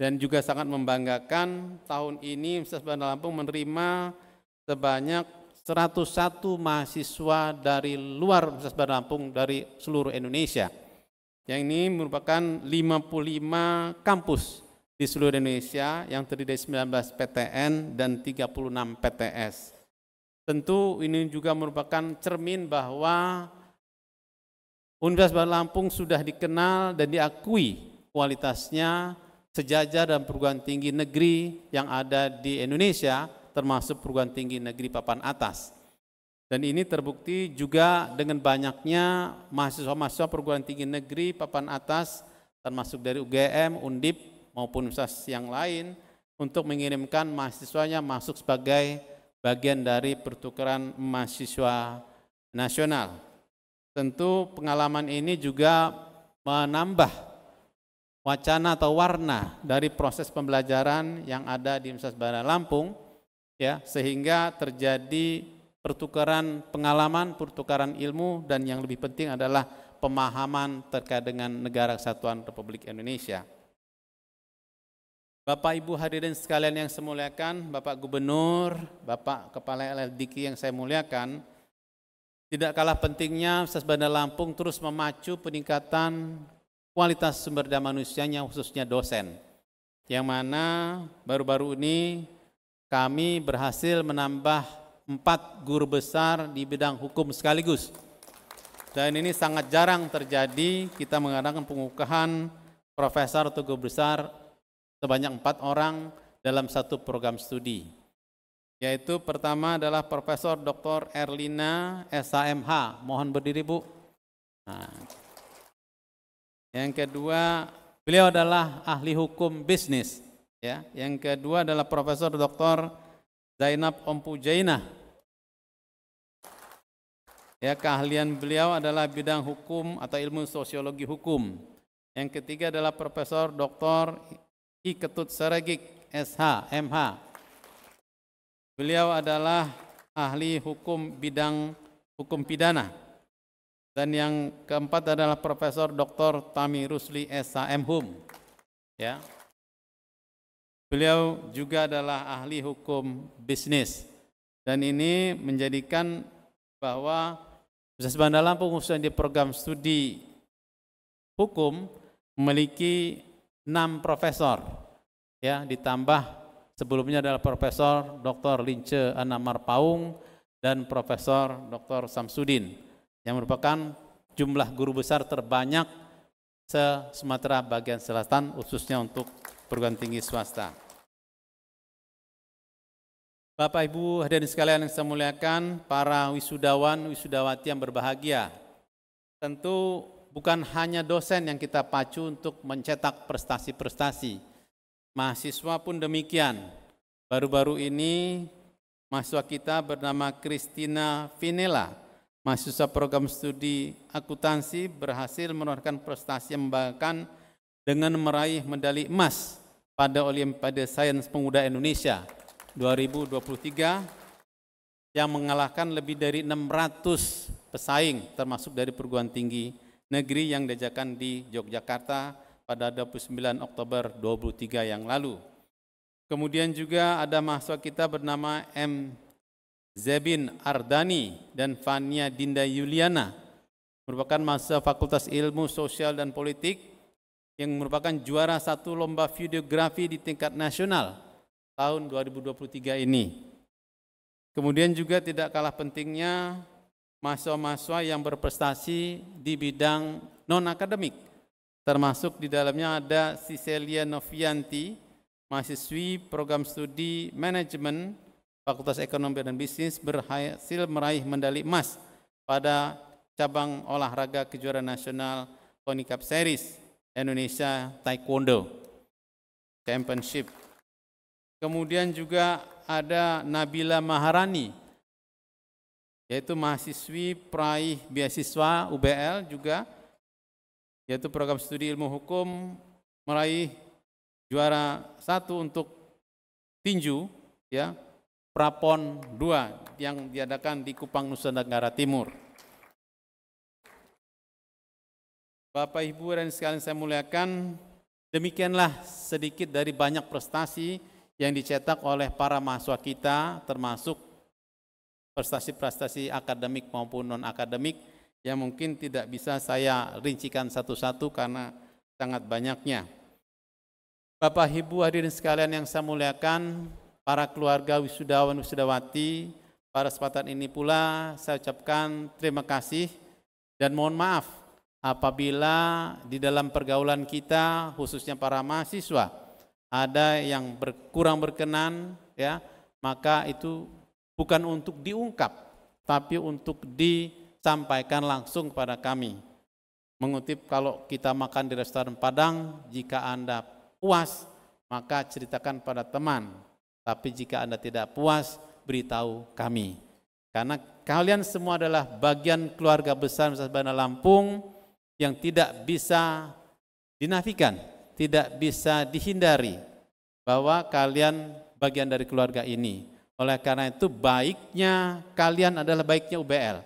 Dan juga sangat membanggakan tahun ini Universitas Bandar Lampung menerima sebanyak 101 mahasiswa dari luar Universitas Bandar Lampung dari seluruh Indonesia. Yang ini merupakan 55 kampus di seluruh Indonesia yang terdiri dari 19 PTN dan 36 PTS. Tentu ini juga merupakan cermin bahwa Universitas Bandar Lampung sudah dikenal dan diakui kualitasnya sejajar dan perguruan tinggi negeri yang ada di Indonesia, termasuk perguruan tinggi negeri papan atas. Dan ini terbukti juga dengan banyaknya mahasiswa-mahasiswa perguruan tinggi negeri papan atas, termasuk dari UGM, Undip, maupun universitas yang lain, untuk mengirimkan mahasiswanya masuk sebagai bagian dari pertukaran mahasiswa nasional. Tentu pengalaman ini juga menambah wacana atau warna dari proses pembelajaran yang ada di Universitas Bandar Lampung, ya, sehingga terjadi pertukaran pengalaman, pertukaran ilmu, dan yang lebih penting adalah pemahaman terkait dengan Negara Kesatuan Republik Indonesia. Bapak Ibu hadirin sekalian yang saya muliakan, Bapak Gubernur, Bapak Kepala LLDK yang saya muliakan, tidak kalah pentingnya Universitas Bandar Lampung terus memacu peningkatan kualitas sumber daya manusianya, khususnya dosen. Yang mana baru-baru ini kami berhasil menambah 4 guru besar di bidang hukum sekaligus. Dan ini sangat jarang terjadi, kita mengadakan pengukuhan profesor atau guru besar sebanyak 4 orang dalam satu program studi. Yaitu pertama adalah Profesor Dr. Erlina SHMH, mohon berdiri Bu. Nah, yang kedua, beliau adalah ahli hukum bisnis. Ya, yang kedua adalah Profesor Dr. Zainab Ompujainah. Ya, keahlian beliau adalah bidang hukum atau ilmu sosiologi hukum. Yang ketiga adalah Profesor Dr. I Ketut Saregik SH MH. Beliau adalah ahli hukum bidang hukum pidana. Dan yang keempat adalah Profesor Dr. Tami Rusli SHM Hum. Ya. Beliau juga adalah ahli hukum bisnis. Dan ini menjadikan bahwa Universitas Bandar Lampung khususnya di program studi hukum memiliki 6 profesor. Ya, ditambah sebelumnya adalah Profesor Dr. Lince Anamar Paung dan Profesor Dr. Samsudin yang merupakan jumlah guru besar terbanyak se-Sumatera bagian selatan khususnya untuk perguruan tinggi swasta. Bapak Ibu hadirin sekalian yang saya muliakan, para wisudawan, wisudawati yang berbahagia. Tentu bukan hanya dosen yang kita pacu untuk mencetak prestasi-prestasi. Mahasiswa pun demikian. Baru-baru ini mahasiswa kita bernama Christina Vinela, mahasiswa program studi akuntansi, berhasil menorehkan prestasi yang membanggakan dengan meraih medali emas pada Olimpiade Sains Pemuda Indonesia 2023 yang mengalahkan lebih dari 600 pesaing termasuk dari perguruan tinggi negeri yang diadakan di Yogyakarta pada 29 Oktober 2023 yang lalu. Kemudian juga ada mahasiswa kita bernama M. Zebin Ardani dan Fania Dinda Yuliana, merupakan mahasiswa Fakultas Ilmu Sosial dan Politik yang merupakan juara 1 lomba videografi di tingkat nasional tahun 2023 ini. Kemudian juga tidak kalah pentingnya mahasiswa-mahasiswa yang berprestasi di bidang non-akademik, termasuk di dalamnya ada Cicelia Novianti, mahasiswi program studi manajemen Fakultas Ekonomi dan Bisnis, berhasil meraih medali emas pada cabang olahraga kejuaraan nasional CONI Cup Series Indonesia Taekwondo Championship. Kemudian juga ada Nabila Maharani, yaitu mahasiswi peraih beasiswa UBL juga, yaitu program studi ilmu hukum, meraih juara 1 untuk tinju, ya, Prapon 2 yang diadakan di Kupang, Nusa Tenggara Timur. Bapak Ibu dan sekalian saya muliakan, demikianlah sedikit dari banyak prestasi yang dicetak oleh para mahasiswa kita, termasuk prestasi-prestasi akademik maupun non-akademik yang mungkin tidak bisa saya rincikan satu-satu karena sangat banyaknya. Bapak Ibu hadirin sekalian yang saya muliakan, para keluarga wisudawan wisudawati, pada kesempatan ini pula saya ucapkan terima kasih dan mohon maaf apabila di dalam pergaulan kita, khususnya para mahasiswa, ada yang kurang berkenan, ya, maka itu bukan untuk diungkap, tapi untuk disampaikan langsung kepada kami. Mengutip, kalau kita makan di restoran Padang, jika Anda puas, maka ceritakan pada teman. Tapi jika Anda tidak puas, beritahu kami. Karena kalian semua adalah bagian keluarga besar Universitas Bandar Lampung yang tidak bisa dinafikan, tidak bisa dihindari bahwa kalian bagian dari keluarga ini. Oleh karena itu baiknya kalian adalah baiknya UBL.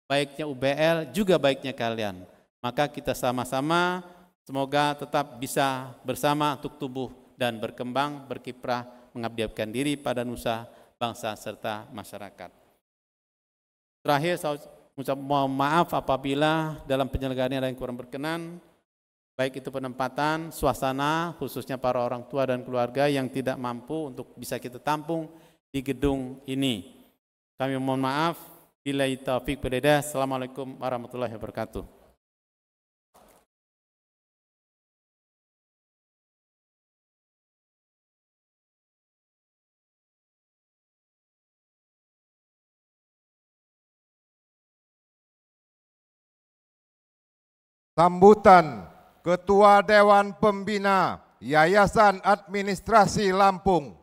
Baiknya UBL juga baiknya kalian. Maka kita sama-sama semoga tetap bisa bersama untuk tumbuh dan berkembang, berkiprah, mengabdikan diri pada nusa, bangsa, serta masyarakat. Terakhir, saya mohon maaf apabila dalam penyelenggaraan ada yang kurang berkenan, baik itu penempatan, suasana, khususnya para orang tua dan keluarga yang tidak mampu untuk bisa kita tampung di gedung ini. Kami mohon maaf. Billahi taufiq wal hidayah. Assalamualaikum warahmatullahi wabarakatuh. Sambutan Ketua Dewan Pembina Yayasan Administrasi Lampung.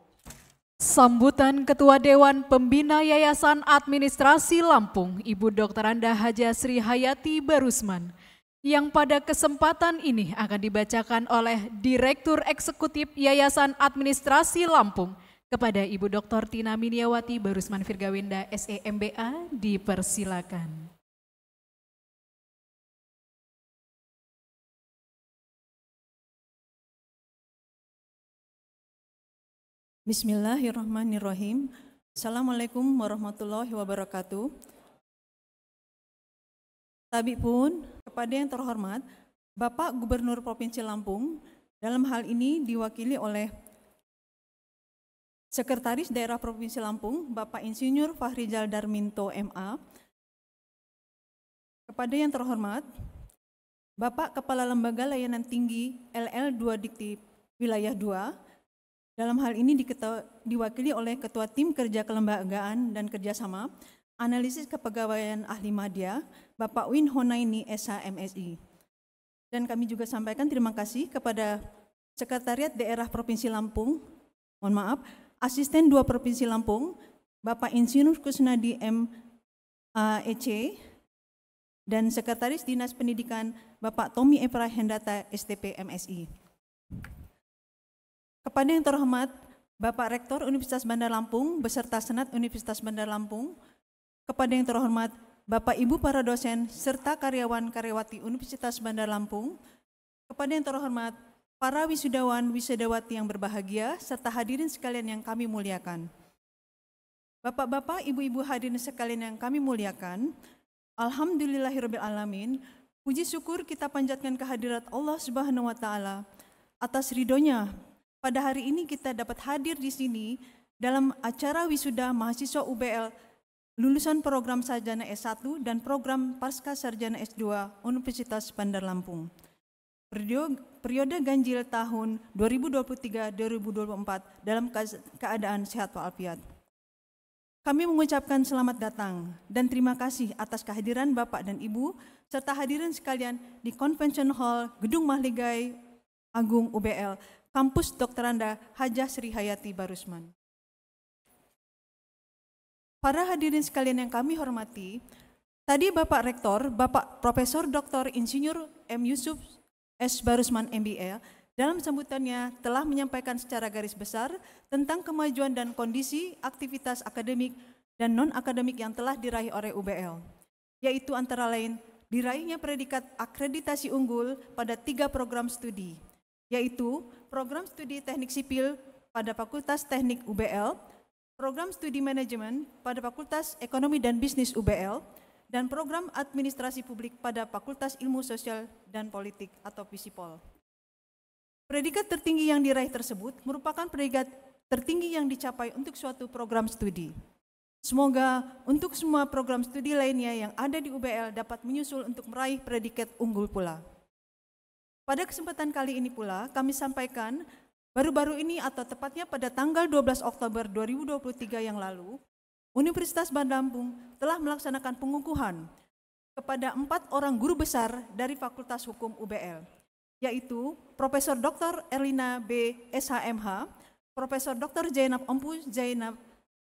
Sambutan Ketua Dewan Pembina Yayasan Administrasi Lampung, Ibu Dr. Anda Haja Sri Hayati Barusman, yang pada kesempatan ini akan dibacakan oleh Direktur Eksekutif Yayasan Administrasi Lampung kepada Ibu Dr. Tina Miniawati Barusman Virgawenda SEMBA, dipersilakan. Bismillahirrahmanirrahim. Assalamualaikum warahmatullahi wabarakatuh. Tabi pun kepada yang terhormat Bapak Gubernur Provinsi Lampung, dalam hal ini diwakili oleh Sekretaris Daerah Provinsi Lampung Bapak Insinyur Fahrizal Darminto MA. Kepada yang terhormat Bapak Kepala Lembaga Layanan Tinggi LL2 Dikti Wilayah 2, dalam hal ini diwakili oleh Ketua Tim Kerja Kelembagaan dan Kerjasama, Analisis Kepegawaian Ahli Madya, Bapak Win Honaini SH MSI. Dan kami juga sampaikan terima kasih kepada Sekretariat Daerah Provinsi Lampung, mohon maaf, Asisten 2 Provinsi Lampung, Bapak Insinyur Kusnadi M.A.E.C. dan Sekretaris Dinas Pendidikan, Bapak Tommy Efra Hendata STP MSI. Kepada yang terhormat Bapak Rektor Universitas Bandar Lampung beserta Senat Universitas Bandar Lampung, kepada yang terhormat Bapak Ibu para dosen serta karyawan-karyawati Universitas Bandar Lampung, kepada yang terhormat para wisudawan wisudawati yang berbahagia serta hadirin sekalian yang kami muliakan. Bapak-bapak, ibu-ibu hadirin sekalian yang kami muliakan, alhamdulillahirabbil alamin, puji syukur kita panjatkan kehadirat Allah Subhanahu wa taala atas ridhonya. Pada hari ini kita dapat hadir di sini dalam acara wisuda mahasiswa UBL lulusan program sarjana S1 dan program pasca sarjana S2 Universitas Bandar Lampung. Periode ganjil tahun 2023-2024 dalam keadaan sehat walafiat. Kami mengucapkan selamat datang dan terima kasih atas kehadiran Bapak dan Ibu serta hadirin sekalian di Convention Hall Gedung Mahligai Agung UBL Kampus Dr. Anda Haja Sri Hayati Barusman. Para hadirin sekalian yang kami hormati, tadi Bapak Rektor, Bapak Profesor Dr. Insinyur M. Yusuf S. Barusman MBA, dalam sambutannya telah menyampaikan secara garis besar tentang kemajuan dan kondisi aktivitas akademik dan non-akademik yang telah diraih oleh UBL, yaitu antara lain diraihnya predikat akreditasi unggul pada 3 program studi, yaitu program studi teknik sipil pada Fakultas Teknik UBL, program studi manajemen pada Fakultas Ekonomi dan Bisnis UBL, dan program administrasi publik pada Fakultas Ilmu Sosial dan Politik atau FISIPOL. Predikat tertinggi yang diraih tersebut merupakan predikat tertinggi yang dicapai untuk suatu program studi. Semoga untuk semua program studi lainnya yang ada di UBL dapat menyusul untuk meraih predikat unggul pula. Pada kesempatan kali ini pula kami sampaikan baru-baru ini atau tepatnya pada tanggal 12 Oktober 2023 yang lalu, Universitas Bandar Lampung telah melaksanakan pengukuhan kepada 4 orang guru besar dari Fakultas Hukum UBL, yaitu Profesor Dr. Erlina B. SHMH, Profesor Dr. Zainab Ompu Zainab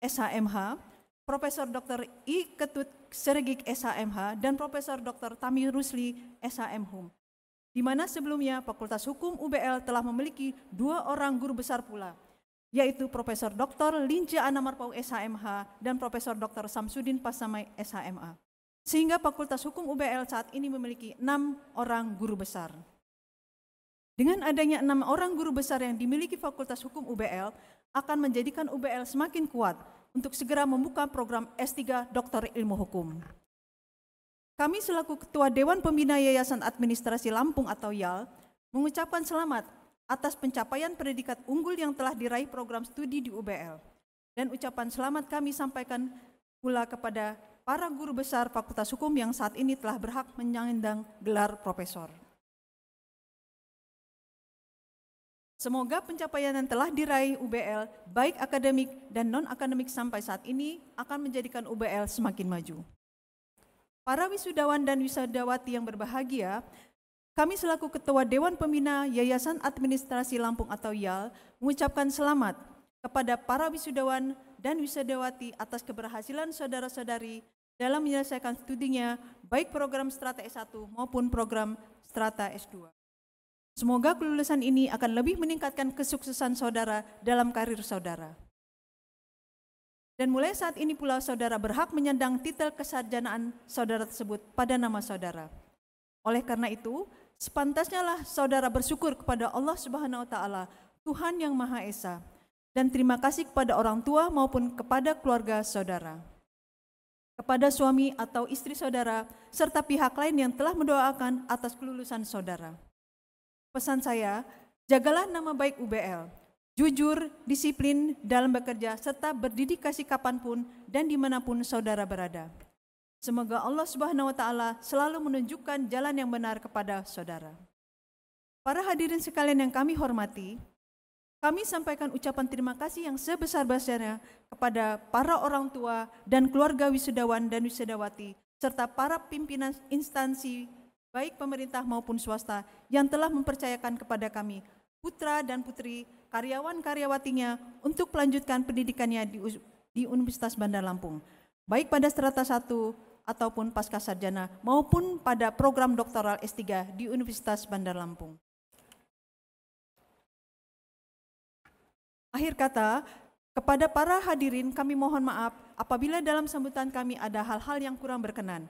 SHMH, Profesor Dr. I. Ketut Sergik SHMH, dan Profesor Dr. Tami Rusli SHMHum. Di mana sebelumnya Fakultas Hukum UBL telah memiliki 2 orang guru besar pula, yaitu Profesor Dr. Linca Anamarpau SHMH dan Profesor Dr. Samsudin Pasamai SHMA. Sehingga Fakultas Hukum UBL saat ini memiliki 6 orang guru besar. Dengan adanya 6 orang guru besar yang dimiliki Fakultas Hukum UBL akan menjadikan UBL semakin kuat untuk segera membuka program S3 Doktor Ilmu Hukum. Kami selaku Ketua Dewan Pembina Yayasan Administrasi Lampung atau YAL mengucapkan selamat atas pencapaian predikat unggul yang telah diraih program studi di UBL. Dan ucapan selamat kami sampaikan pula kepada para guru besar Fakultas Hukum yang saat ini telah berhak menyandang gelar profesor. Semoga pencapaian yang telah diraih UBL, baik akademik dan non-akademik sampai saat ini, akan menjadikan UBL semakin maju. Para wisudawan dan wisudawati yang berbahagia, kami selaku Ketua Dewan Pembina Yayasan Administrasi Lampung atau YAL mengucapkan selamat kepada para wisudawan dan wisudawati atas keberhasilan saudara-saudari dalam menyelesaikan studinya, baik program Strata S1 maupun program Strata S2. Semoga kelulusan ini akan lebih meningkatkan kesuksesan saudara dalam karir saudara. Dan mulai saat ini pula saudara berhak menyandang titel kesarjanaan saudara tersebut pada nama saudara. Oleh karena itu, sepantasnya lah saudara bersyukur kepada Allah Subhanahu wa Ta'ala, Tuhan yang Maha Esa, dan terima kasih kepada orang tua maupun kepada keluarga saudara, kepada suami atau istri saudara, serta pihak lain yang telah mendoakan atas kelulusan saudara. Pesan saya, jagalah nama baik UBL, jujur, disiplin dalam bekerja, serta berdedikasi kapanpun dan dimanapun saudara berada. Semoga Allah Subhanahu wa Ta'ala selalu menunjukkan jalan yang benar kepada saudara. Para hadirin sekalian yang kami hormati, kami sampaikan ucapan terima kasih yang sebesar-besarnya kepada para orang tua dan keluarga wisudawan dan wisudawati, serta para pimpinan instansi baik pemerintah maupun swasta yang telah mempercayakan kepada kami, putra dan putri, karyawan-karyawatinya untuk melanjutkan pendidikannya di Universitas Bandar Lampung, baik pada strata 1 ataupun pasca sarjana maupun pada program doktoral S3 di Universitas Bandar Lampung. Akhir kata, kepada para hadirin kami mohon maaf apabila dalam sambutan kami ada hal-hal yang kurang berkenan.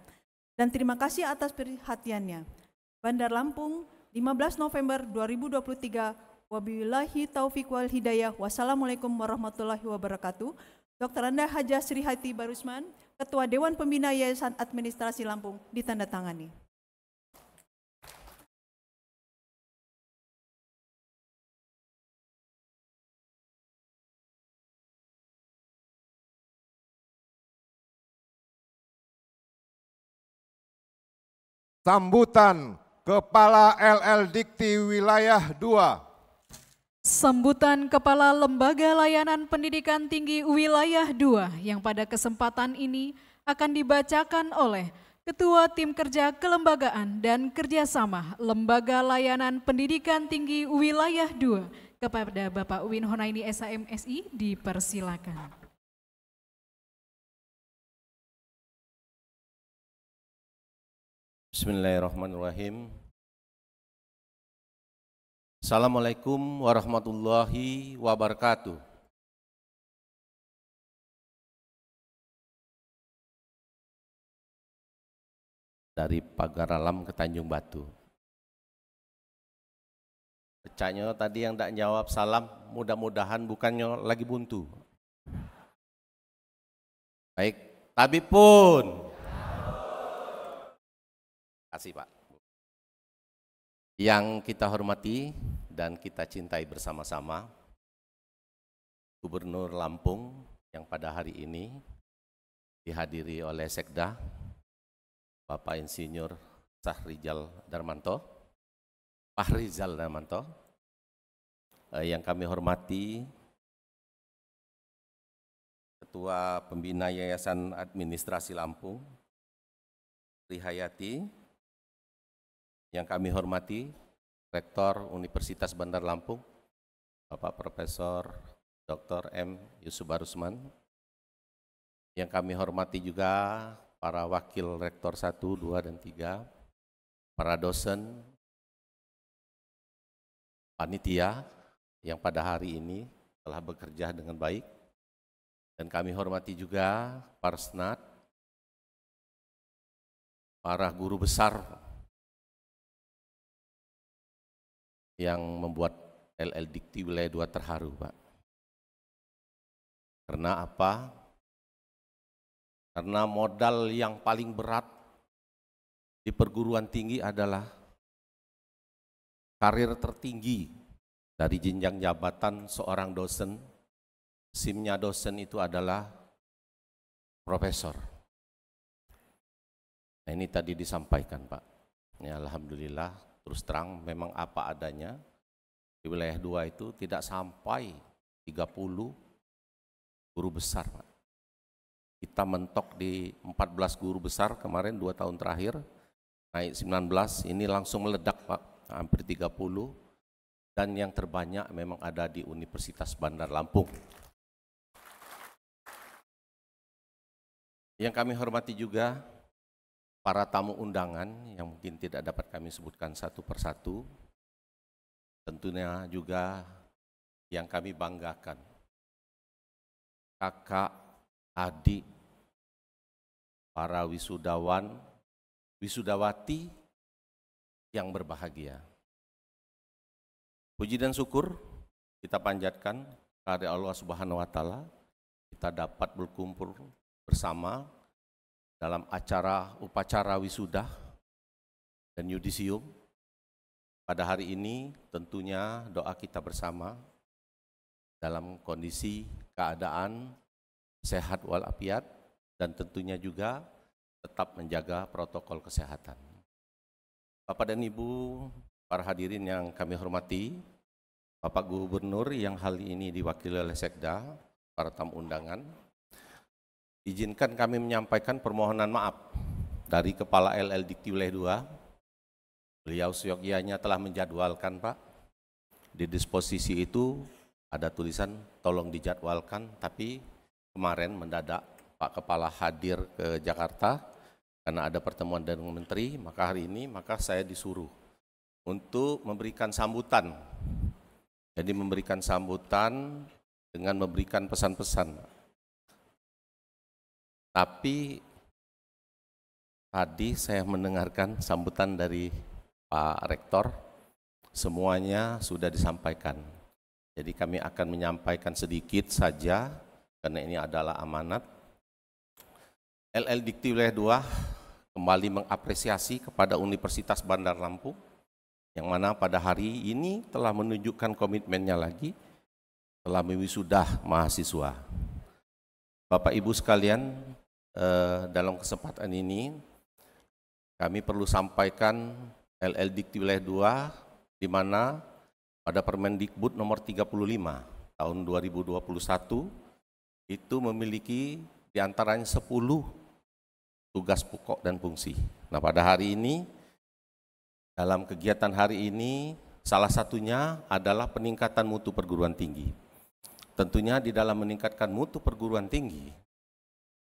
Dan terima kasih atas perhatiannya. Bandar Lampung, 15 November 2023. Wabillahi taufiq wal hidayah. Wassalamualaikum warahmatullahi wabarakatuh. Dr. Anda Hajah Sri Hati Barusman, Ketua Dewan Pembina Yayasan Administrasi Lampung, ditandatangani. Sambutan Kepala LL Dikti Wilayah 2. Sambutan Kepala Lembaga Layanan Pendidikan Tinggi Wilayah 2 yang pada kesempatan ini akan dibacakan oleh Ketua Tim Kerja Kelembagaan dan Kerjasama Lembaga Layanan Pendidikan Tinggi Wilayah 2 kepada Bapak Uwin Honaini SHMSI, dipersilakan. Bismillahirrahmanirrahim. Assalamualaikum warahmatullahi wabarakatuh. Dari Pagar Alam ke Tanjung Batu. Pecahnya tadi yang tak jawab salam, mudah-mudahan bukannya lagi buntu. Baik, tapi pun. Terima kasih Pak. Yang kita hormati dan kita cintai bersama-sama, Gubernur Lampung yang pada hari ini dihadiri oleh Sekda, Bapak Insinyur Sahrizal Darmanto, Pak Rizal Darmanto, yang kami hormati Ketua Pembina Yayasan Administrasi Lampung, Sri Hayati, yang kami hormati Rektor Universitas Bandar Lampung, Bapak Profesor Dr. M. Yusuf Barusman, yang kami hormati juga para Wakil Rektor 1, 2, dan 3, para dosen, panitia yang pada hari ini telah bekerja dengan baik, dan kami hormati juga para senat, para guru besar yang membuat LL Dikti Wilayah 2 terharu, Pak. Karena apa? Karena modal yang paling berat di perguruan tinggi adalah karir tertinggi dari jenjang jabatan seorang dosen. SIM-nya dosen itu adalah profesor. Nah, ini tadi disampaikan, Pak. Ya, alhamdulillah, terus terang memang apa adanya. Di wilayah 2 itu tidak sampai 30 guru besar, Pak. Kita mentok di 14 guru besar kemarin 2 tahun terakhir, naik 19, ini langsung meledak, Pak, hampir 30, dan yang terbanyak memang ada di Universitas Bandar Lampung. Yang kami hormati juga para tamu undangan yang mungkin tidak dapat kami sebutkan satu persatu. Tentunya juga yang kami banggakan, kakak, adik, para wisudawan, wisudawati yang berbahagia. Puji dan syukur kita panjatkan kepada Allah Subhanahu wa Ta'ala, kita dapat berkumpul bersama dalam upacara wisuda dan yudisium. Pada hari ini tentunya doa kita bersama dalam kondisi keadaan sehat walafiat dan tentunya juga tetap menjaga protokol kesehatan. Bapak dan Ibu, para hadirin yang kami hormati, Bapak Gubernur yang hal ini diwakili oleh Sekda, para tamu undangan, izinkan kami menyampaikan permohonan maaf dari Kepala LL Dikti Wilayah 2. Beliau seyogyanya telah menjadwalkan, Pak. Di disposisi itu ada tulisan tolong dijadwalkan, tapi kemarin mendadak Pak Kepala hadir ke Jakarta karena ada pertemuan dengan Menteri, maka hari ini saya disuruh untuk memberikan sambutan. Jadi memberikan sambutan dengan memberikan pesan-pesan. Tapi tadi saya mendengarkan sambutan dari Pak Rektor, semuanya sudah disampaikan. Jadi kami akan menyampaikan sedikit saja, karena ini adalah amanat. LL Dikti Wilayah 2 kembali mengapresiasi kepada Universitas Bandar Lampung, yang mana pada hari ini telah menunjukkan komitmennya lagi, telah mewisudah mahasiswa. Bapak Ibu sekalian, dalam kesempatan ini kami perlu sampaikan LL Dikti Wilayah 2, di mana pada Permendikbud nomor 35 tahun 2021 itu memiliki diantaranya 10 tugas pokok dan fungsi. Nah, pada hari ini, dalam kegiatan hari ini, salah satunya adalah peningkatan mutu perguruan tinggi. Tentunya di dalam meningkatkan mutu perguruan tinggi,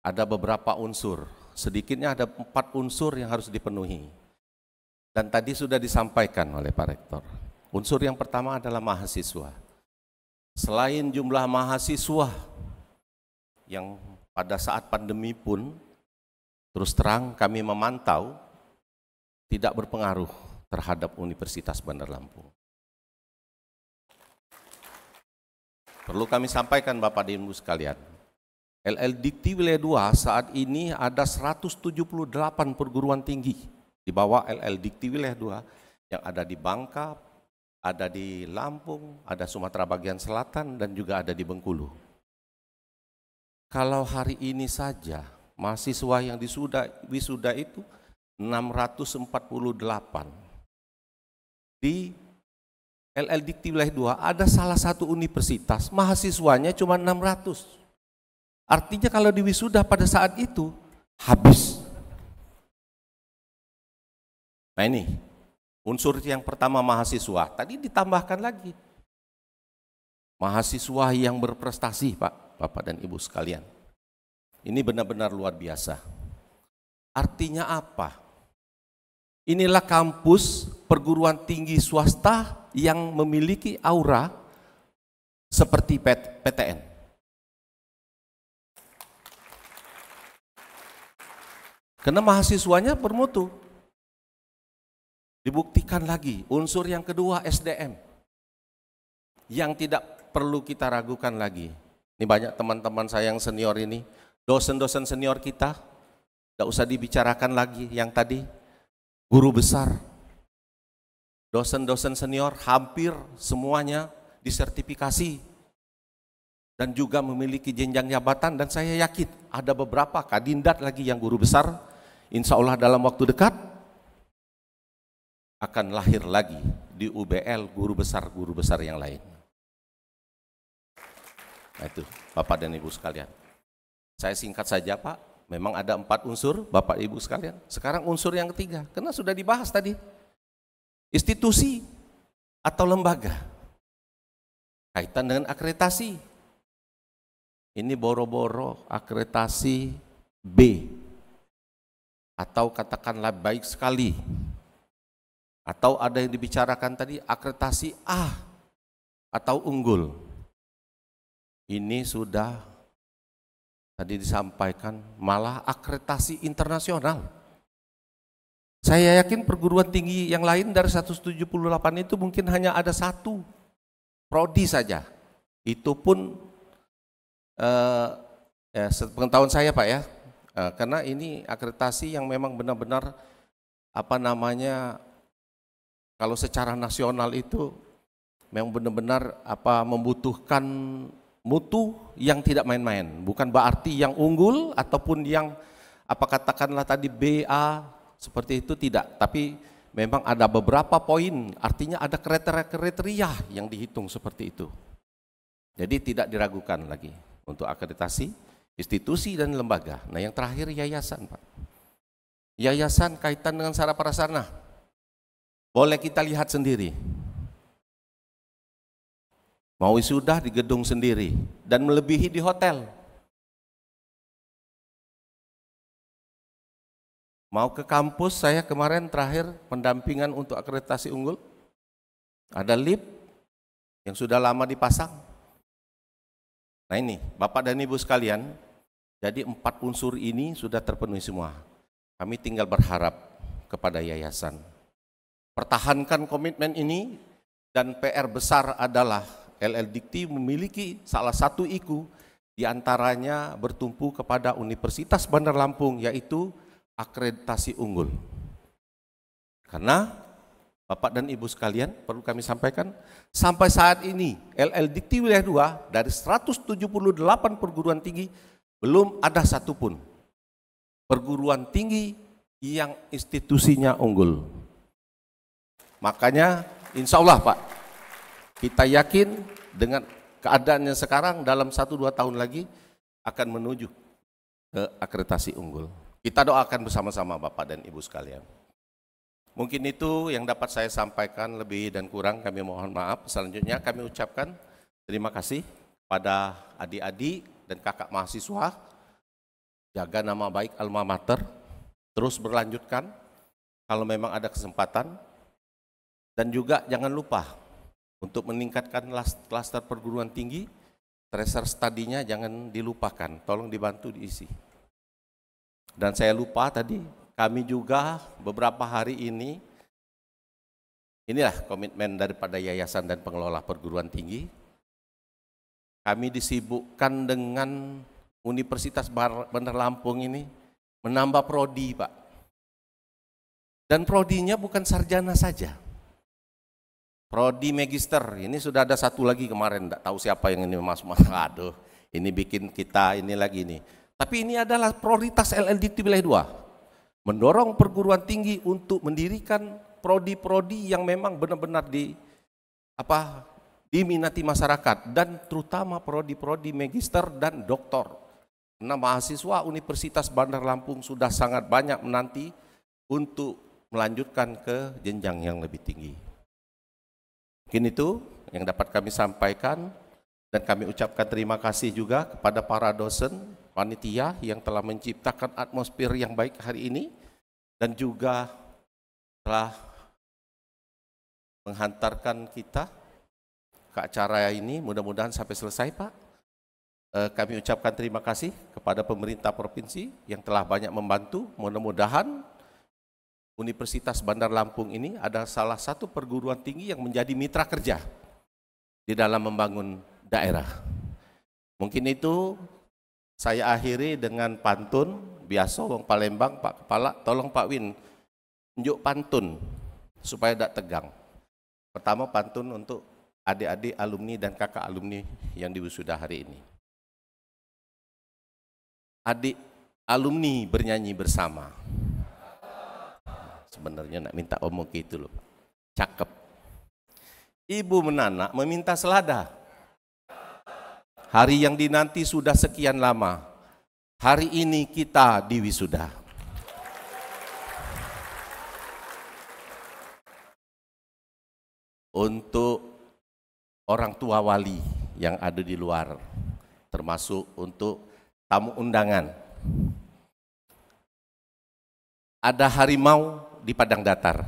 ada beberapa unsur, sedikitnya ada 4 unsur yang harus dipenuhi. Dan tadi sudah disampaikan oleh Pak Rektor. Unsur yang pertama adalah mahasiswa. Selain jumlah mahasiswa yang pada saat pandemi pun, terus terang kami memantau tidak berpengaruh terhadap Universitas Bandar Lampung. Perlu kami sampaikan Bapak dan Ibu sekalian, LL Dikti Wilayah 2 saat ini ada 178 perguruan tinggi di bawah LL Dikti Wilayah 2 yang ada di Bangka, ada di Lampung, ada Sumatera bagian selatan, dan juga ada di Bengkulu. Kalau hari ini saja mahasiswa yang wisuda itu 648. Di LL Dikti Wilayah 2 ada salah satu universitas mahasiswanya cuma 600. Artinya kalau di wisuda pada saat itu habis. Nah ini unsur yang pertama mahasiswa. Tadi ditambahkan lagi mahasiswa yang berprestasi, Pak, Bapak dan Ibu sekalian. Ini benar-benar luar biasa. Artinya apa? Inilah kampus perguruan tinggi swasta yang memiliki aura seperti PTN. Karena mahasiswanya bermutu. Dibuktikan lagi, unsur yang kedua SDM. Yang tidak perlu kita ragukan lagi. Ini banyak teman-teman saya yang senior ini, dosen-dosen senior kita, tidak usah dibicarakan lagi yang tadi, guru besar. Dosen-dosen senior hampir semuanya disertifikasi dan juga memiliki jenjang jabatan, dan saya yakin ada beberapa kadindat lagi yang guru besar, insya Allah dalam waktu dekat akan lahir lagi di UBL guru besar yang lain. Nah itu Bapak dan Ibu sekalian. Saya singkat saja Pak, memang ada 4 unsur Bapak Ibu sekalian. Sekarang unsur yang ketiga, karena sudah dibahas tadi. Institusi atau lembaga. Kaitan dengan akreditasi. Ini boro-boro akreditasi B. Atau katakanlah baik sekali. Atau ada yang dibicarakan tadi akreditasi A atau unggul. Ini sudah tadi disampaikan malah akreditasi internasional. Saya yakin perguruan tinggi yang lain dari 178 itu mungkin hanya ada 1 prodi saja. Itu pun sepengetahuan saya Pak ya, karena ini akreditasi yang memang benar-benar kalau secara nasional itu memang benar-benar membutuhkan mutu yang tidak main-main, bukan berarti yang unggul ataupun yang katakanlah tadi BA seperti itu, tidak, tapi memang ada beberapa poin, artinya ada kriteria yang dihitung seperti itu. Jadi tidak diragukan lagi untuk akreditasi, institusi dan lembaga. Nah yang terakhir yayasan Pak. Yayasan kaitan dengan sarana prasarana. Boleh kita lihat sendiri. Mau wisuda di gedung sendiri dan melebihi di hotel. Mau ke kampus, saya kemarin terakhir pendampingan untuk akreditasi unggul. Ada lift yang sudah lama dipasang. Nah ini Bapak dan Ibu sekalian, jadi 4 unsur ini sudah terpenuhi semua. Kami tinggal berharap kepada yayasan. Pertahankan komitmen ini, dan PR besar adalah LL Dikti memiliki salah satu IKU diantaranya bertumpu kepada Universitas Bandar Lampung, yaitu akreditasi unggul. Karena Bapak dan Ibu sekalian, perlu kami sampaikan, sampai saat ini LL Dikti Wilayah 2 dari 178 perguruan tinggi belum ada satupun perguruan tinggi yang institusinya unggul. Makanya insya Allah Pak, kita yakin dengan keadaannya sekarang dalam 1-2 tahun lagi akan menuju ke akreditasi unggul. Kita doakan bersama-sama Bapak dan Ibu sekalian. Mungkin itu yang dapat saya sampaikan, lebih dan kurang kami mohon maaf. Selanjutnya kami ucapkan terima kasih pada adik-adik dan kakak mahasiswa. Jaga nama baik alma mater, terus berlanjutkan kalau memang ada kesempatan. Dan juga jangan lupa untuk meningkatkan klaster perguruan tinggi, tracer studinya jangan dilupakan, tolong dibantu diisi. Dan saya lupa tadi, kami juga beberapa hari ini, inilah komitmen daripada yayasan dan pengelola perguruan tinggi, kami disibukkan dengan Universitas Bandar Lampung ini menambah prodi Pak. Dan prodinya bukan sarjana saja. Prodi Magister, ini sudah ada satu lagi kemarin, tidak tahu siapa yang ini masuk. Aduh, ini bikin kita ini lagi nih. Tapi ini adalah prioritas LL Dikti Wilayah 2. Mendorong perguruan tinggi untuk mendirikan prodi-prodi yang memang benar-benar diminati masyarakat, dan terutama prodi-prodi Magister dan Doktor. Karena mahasiswa Universitas Bandar Lampung sudah sangat banyak menanti untuk melanjutkan ke jenjang yang lebih tinggi. Mungkin itu yang dapat kami sampaikan, dan kami ucapkan terima kasih juga kepada para dosen, panitia yang telah menciptakan atmosfer yang baik hari ini, dan juga telah menghantarkan kita ke acara ini, mudah-mudahan sampai selesai Pak. Kami ucapkan terima kasih kepada pemerintah provinsi yang telah banyak membantu, mudah-mudahan Universitas Bandar Lampung ini adalah salah satu perguruan tinggi yang menjadi mitra kerja di dalam membangun daerah. Mungkin itu saya akhiri dengan pantun, biasa wong Palembang, Pak Kepala, tolong Pak Win, unjuk pantun supaya tidak tegang. Pertama pantun untuk adik-adik alumni dan kakak alumni yang diwisuda hari ini. Adik alumni bernyanyi bersama. Sebenarnya nak minta omong gitu loh. Cakep. Ibu menanak meminta selada. Hari yang dinanti sudah sekian lama. Hari ini kita diwisuda. Untuk orang tua wali yang ada di luar, termasuk untuk tamu undangan. Ada harimau di padang datar,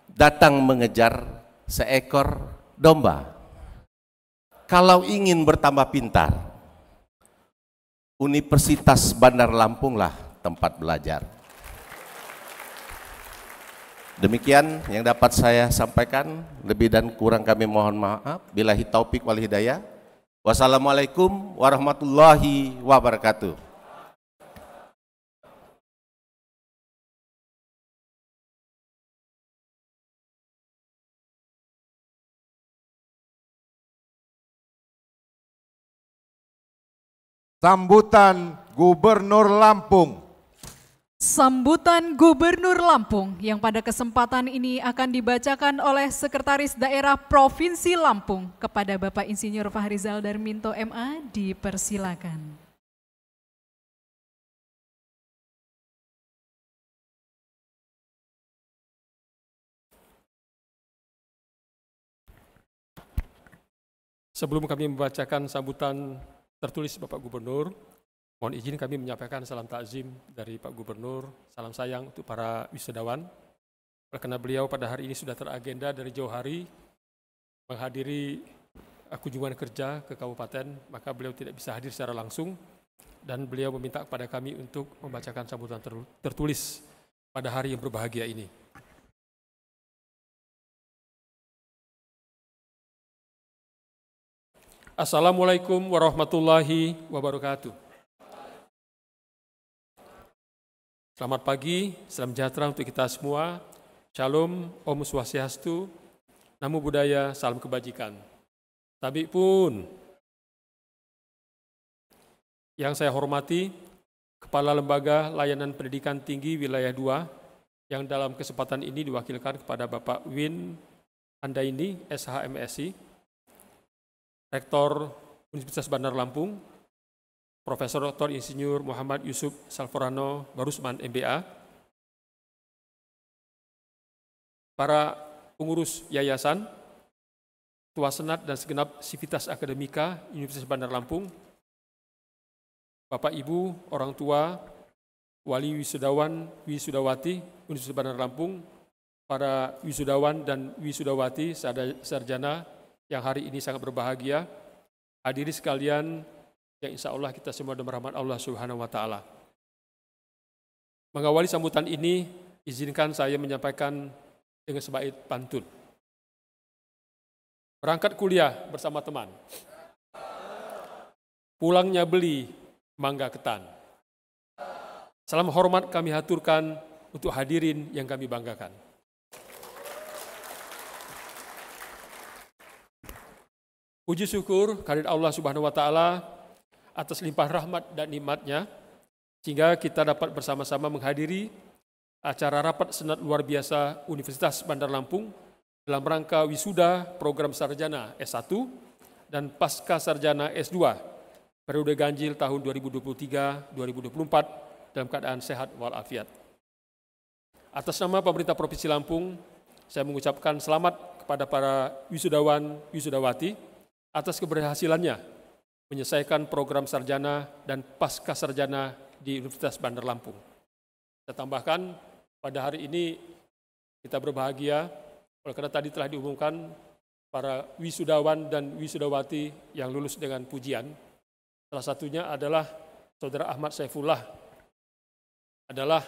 datang mengejar seekor domba. Kalau ingin bertambah pintar, Universitas Bandar Lampunglah tempat belajar. Demikian yang dapat saya sampaikan, lebih dan kurang kami mohon maaf. Billahi taufik wal hidayah. Wassalamualaikum warahmatullahi wabarakatuh. Sambutan Gubernur Lampung. Sambutan Gubernur Lampung yang pada kesempatan ini akan dibacakan oleh Sekretaris Daerah Provinsi Lampung kepada Bapak Insinyur Fahrizal Darminto MA, dipersilakan. Sebelum kami membacakan sambutan tertulis Bapak Gubernur, mohon izin kami menyampaikan salam takzim dari Pak Gubernur, salam sayang untuk para wisudawan. Karena beliau pada hari ini sudah teragenda dari jauh hari menghadiri kunjungan kerja ke kabupaten, maka beliau tidak bisa hadir secara langsung dan beliau meminta kepada kami untuk membacakan sambutan tertulis pada hari yang berbahagia ini. Assalamualaikum warahmatullahi wabarakatuh. Selamat pagi, salam sejahtera untuk kita semua. Shalom, Om Swastiastu, Namo Buddhaya, salam kebajikan. Tabik pun. Yang saya hormati, Kepala Lembaga Layanan Pendidikan Tinggi Wilayah 2, yang dalam kesempatan ini diwakilkan kepada Bapak Win Andaini, SHMSI, Rektor Universitas Bandar Lampung, Profesor Dr. Insinyur Muhammad Yusuf Salforano Barusman MBA, para pengurus yayasan, Ketua Senat dan segenap sivitas akademika Universitas Bandar Lampung, Bapak Ibu, orang tua, wali wisudawan, wisudawati Universitas Bandar Lampung, para wisudawan dan wisudawati sarjana yang hari ini sangat berbahagia, hadirin sekalian yang insya Allah kita semua dalam rahmat Allah Subhanahu wa Ta'ala. Mengawali sambutan ini, izinkan saya menyampaikan dengan sebait pantun. Berangkat kuliah bersama teman, pulangnya beli mangga ketan. Salam hormat kami haturkan untuk hadirin yang kami banggakan. Puji syukur kehadirat Allah Subhanahu wa Ta'ala atas limpah rahmat dan nikmatnya, sehingga kita dapat bersama-sama menghadiri acara rapat senat luar biasa Universitas Bandar Lampung dalam rangka wisuda program sarjana S1 dan pasca sarjana S2 periode ganjil tahun 2023-2024 dalam keadaan sehat walafiat. Atas nama pemerintah Provinsi Lampung, saya mengucapkan selamat kepada para wisudawan wisudawati atas keberhasilannya menyelesaikan program sarjana dan pasca sarjana di Universitas Bandar Lampung. Saya tambahkan, pada hari ini kita berbahagia, oleh karena tadi telah diumumkan para wisudawan dan wisudawati yang lulus dengan pujian. Salah satunya adalah Saudara Ahmad Saifullah, adalah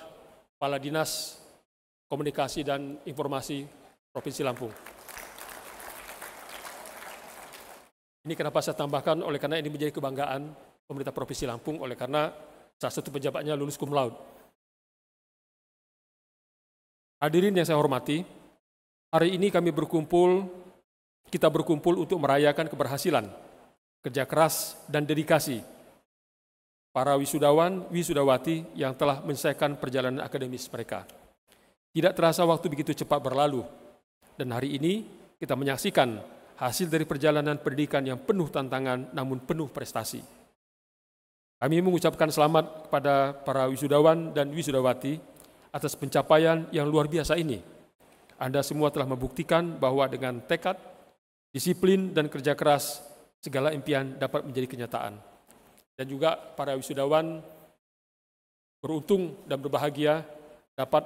Kepala Dinas Komunikasi dan Informasi Provinsi Lampung. Ini kenapa saya tambahkan, oleh karena ini menjadi kebanggaan pemerintah Provinsi Lampung, oleh karena salah satu pejabatnya lulus cum laude. Hadirin yang saya hormati, hari ini kita berkumpul untuk merayakan keberhasilan, kerja keras, dan dedikasi para wisudawan, wisudawati yang telah menyelesaikan perjalanan akademis mereka. Tidak terasa waktu begitu cepat berlalu, dan hari ini kita menyaksikan hasil dari perjalanan pendidikan yang penuh tantangan namun penuh prestasi. Kami mengucapkan selamat kepada para wisudawan dan wisudawati atas pencapaian yang luar biasa ini. Anda semua telah membuktikan bahwa dengan tekad, disiplin, dan kerja keras, segala impian dapat menjadi kenyataan. Dan juga para wisudawan beruntung dan berbahagia dapat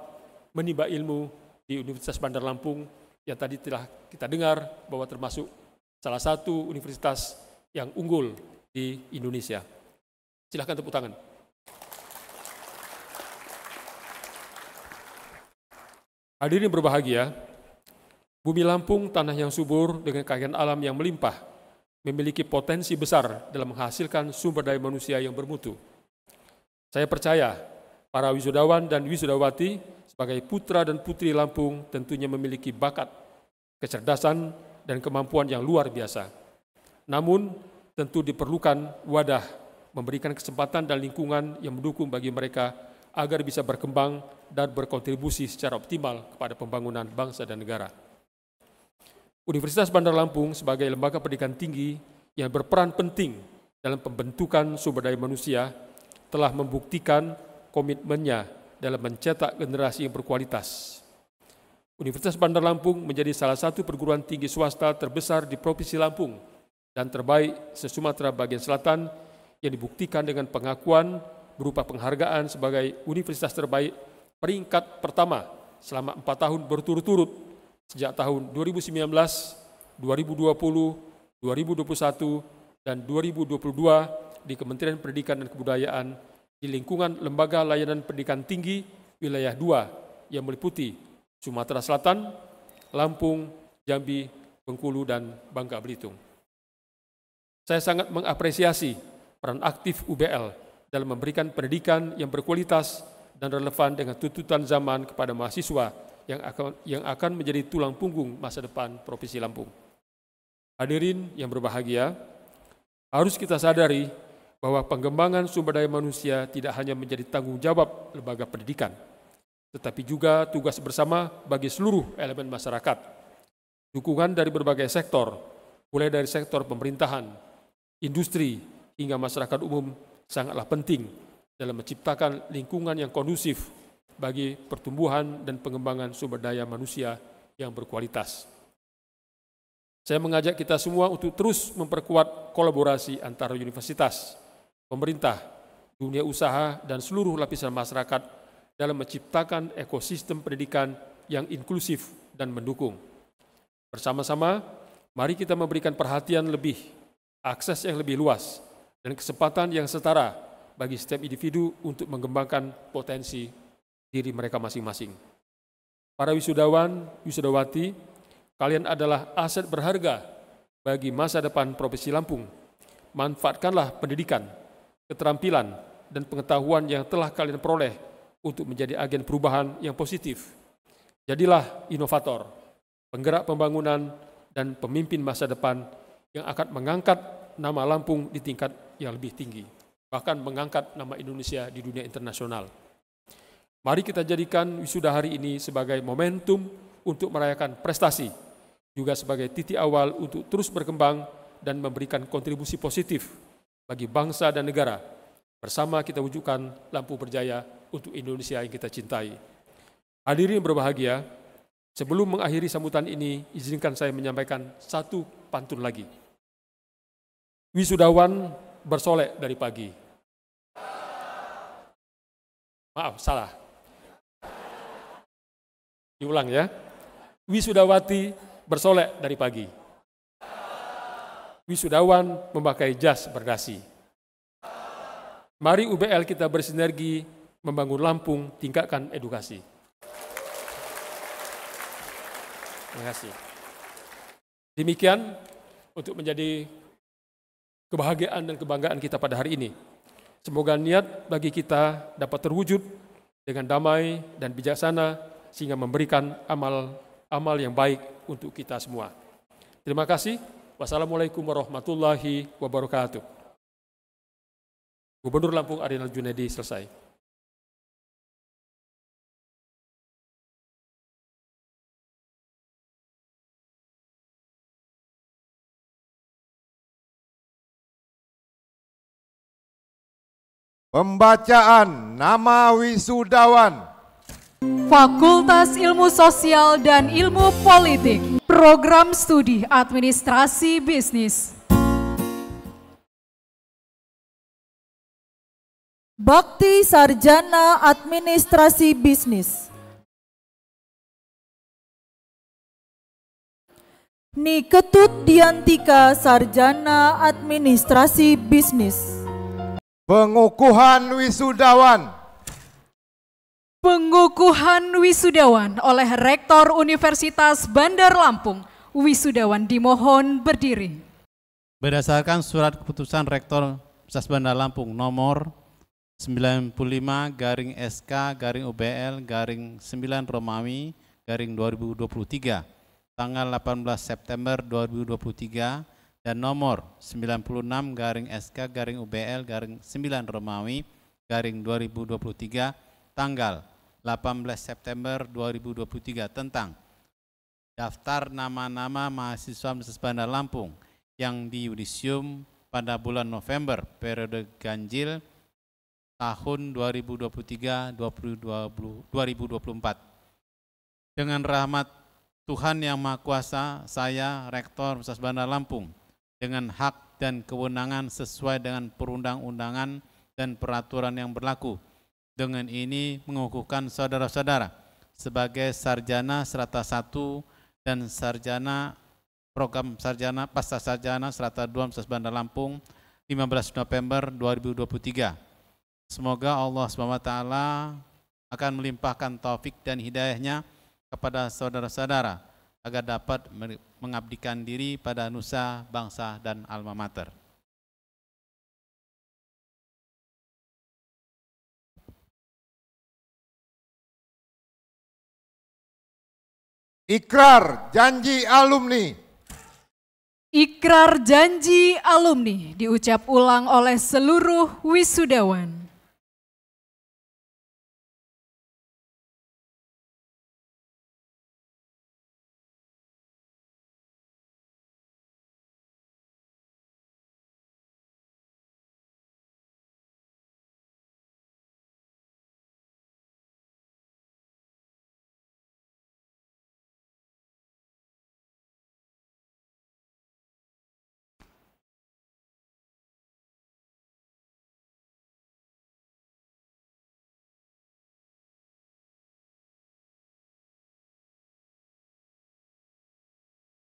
menimba ilmu di Universitas Bandar Lampung yang tadi telah kita dengar bahwa termasuk salah satu universitas yang unggul di Indonesia. Silakan tepuk tangan. Hadirin berbahagia, bumi Lampung, tanah yang subur dengan kekayaan alam yang melimpah, memiliki potensi besar dalam menghasilkan sumber daya manusia yang bermutu. Saya percaya para wisudawan dan wisudawati sebagai putra dan putri Lampung tentunya memiliki bakat, kecerdasan, dan kemampuan yang luar biasa. Namun, tentu diperlukan wadah, memberikan kesempatan dan lingkungan yang mendukung bagi mereka agar bisa berkembang dan berkontribusi secara optimal kepada pembangunan bangsa dan negara. Universitas Bandar Lampung sebagai lembaga pendidikan tinggi yang berperan penting dalam pembentukan sumber daya manusia telah membuktikan komitmennya dalam mencetak generasi yang berkualitas. Universitas Bandar Lampung menjadi salah satu perguruan tinggi swasta terbesar di Provinsi Lampung dan terbaik se-Sumatera bagian selatan yang dibuktikan dengan pengakuan berupa penghargaan sebagai universitas terbaik peringkat pertama selama 4 tahun berturut-turut sejak tahun 2019, 2020, 2021, dan 2022 di Kementerian Pendidikan dan Kebudayaan di lingkungan Lembaga Layanan Pendidikan Tinggi Wilayah 2 yang meliputi Sumatera Selatan, Lampung, Jambi, Bengkulu, dan Bangka Belitung. Saya sangat mengapresiasi peran aktif UBL dalam memberikan pendidikan yang berkualitas dan relevan dengan tuntutan zaman kepada mahasiswa yang akan menjadi tulang punggung masa depan Provinsi Lampung. Hadirin yang berbahagia, harus kita sadari bahwa pengembangan sumber daya manusia tidak hanya menjadi tanggung jawab lembaga pendidikan, tetapi juga tugas bersama bagi seluruh elemen masyarakat. Dukungan dari berbagai sektor, mulai dari sektor pemerintahan, industri, hingga masyarakat umum sangatlah penting dalam menciptakan lingkungan yang kondusif bagi pertumbuhan dan pengembangan sumber daya manusia yang berkualitas. Saya mengajak kita semua untuk terus memperkuat kolaborasi antara universitas, pemerintah, dunia usaha, dan seluruh lapisan masyarakat dalam menciptakan ekosistem pendidikan yang inklusif dan mendukung. Bersama-sama, mari kita memberikan perhatian lebih, akses yang lebih luas, dan kesempatan yang setara bagi setiap individu untuk mengembangkan potensi diri mereka masing-masing. Para wisudawan, wisudawati, kalian adalah aset berharga bagi masa depan Provinsi Lampung. Manfaatkanlah pendidikan, keterampilan, dan pengetahuan yang telah kalian peroleh untuk menjadi agen perubahan yang positif. Jadilah inovator, penggerak pembangunan, dan pemimpin masa depan yang akan mengangkat nama Lampung di tingkat yang lebih tinggi, bahkan mengangkat nama Indonesia di dunia internasional. Mari kita jadikan wisuda hari ini sebagai momentum untuk merayakan prestasi, juga sebagai titik awal untuk terus berkembang dan memberikan kontribusi positif bagi bangsa dan negara. Bersama kita wujudkan lampu berjaya untuk Indonesia yang kita cintai. Hadirin berbahagia, sebelum mengakhiri sambutan ini, izinkan saya menyampaikan satu pantun lagi. Wisudawan bersolek dari pagi. Maaf, salah. Diulang ya. Wisudawati bersolek dari pagi. Wisudawan memakai jas berdasi. Mari UBL kita bersinergi membangun Lampung, tingkatkan edukasi. Terima kasih. Demikian untuk menjadi kebahagiaan dan kebanggaan kita pada hari ini. Semoga niat bagi kita dapat terwujud dengan damai dan bijaksana sehingga memberikan amal yang baik untuk kita semua. Terima kasih. Wassalamualaikum warahmatullahi wabarakatuh. Gubernur Lampung Arinal Junaidi selesai. Pembacaan nama wisudawan. Fakultas Ilmu Sosial dan Ilmu Politik, Program Studi Administrasi Bisnis. Bakti Sarjana Administrasi Bisnis. Niketut Diantika Sarjana Administrasi Bisnis. Pengukuhan wisudawan. Pengukuhan wisudawan oleh Rektor Universitas Bandar Lampung. Wisudawan dimohon berdiri. Berdasarkan surat keputusan Rektor Universitas Bandar Lampung nomor 95/SK/UBL/9 tanggal 18 September 2023 dan nomor 96/SK/UBL/9 tanggal 18 September 2023 tentang daftar nama-nama mahasiswa Universitas Bandar Lampung yang diyudisium pada bulan November periode ganjil tahun 2023-2024. Dengan rahmat Tuhan Yang Maha Kuasa, saya Rektor Universitas Bandar Lampung dengan hak dan kewenangan sesuai dengan perundang-undangan dan peraturan yang berlaku. Dengan ini mengukuhkan saudara-saudara sebagai sarjana serata 1 dan sarjana program sarjana pasca sarjana serata 2 Universitas Bandar Lampung 15 November 2023. Semoga Allah SWT akan melimpahkan taufik dan hidayahnya kepada saudara-saudara agar dapat mengabdikan diri pada nusa, bangsa, dan alma mater. Ikrar janji alumni. Ikrar janji alumni diucap ulang oleh seluruh wisudawan.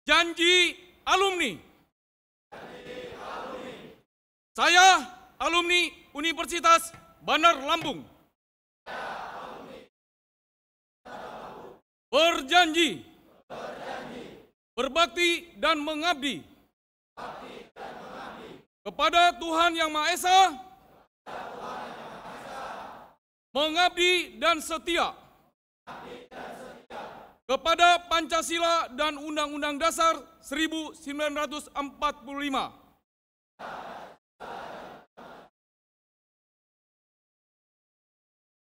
Janji alumni. Saya alumni Universitas Bandar Lampung. Berjanji berbakti dan mengabdi kepada Tuhan Yang Maha Esa, mengabdi dan setia kepada Pancasila dan Undang-Undang Dasar 1945.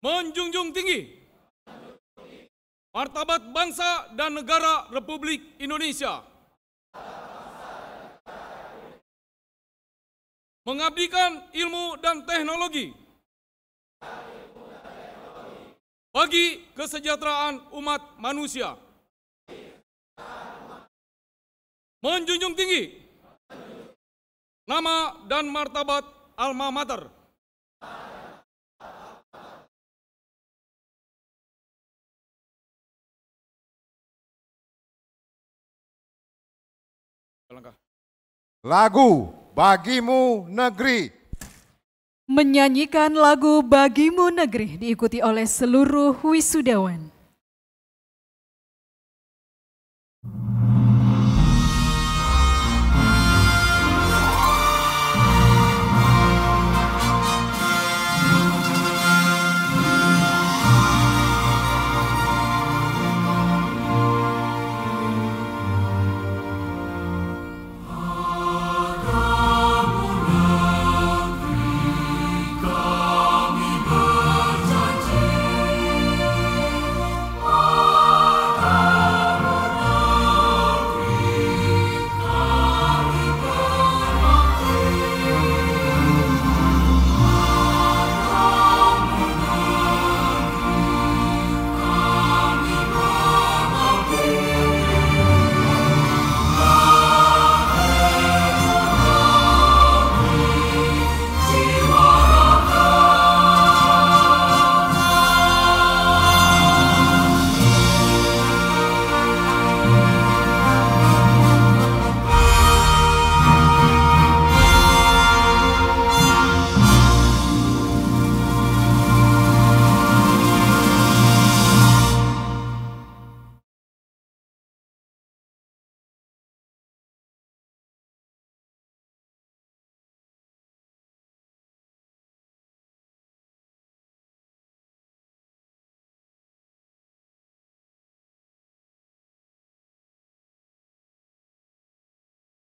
Menjunjung tinggi martabat bangsa dan negara Republik Indonesia. Mengabdikan ilmu dan teknologi bagi kesejahteraan umat manusia. Menjunjung tinggi nama dan martabat alma mater. Lagu Bagimu Negeri. menyanyikan lagu Bagimu Negeri diikuti oleh seluruh wisudawan.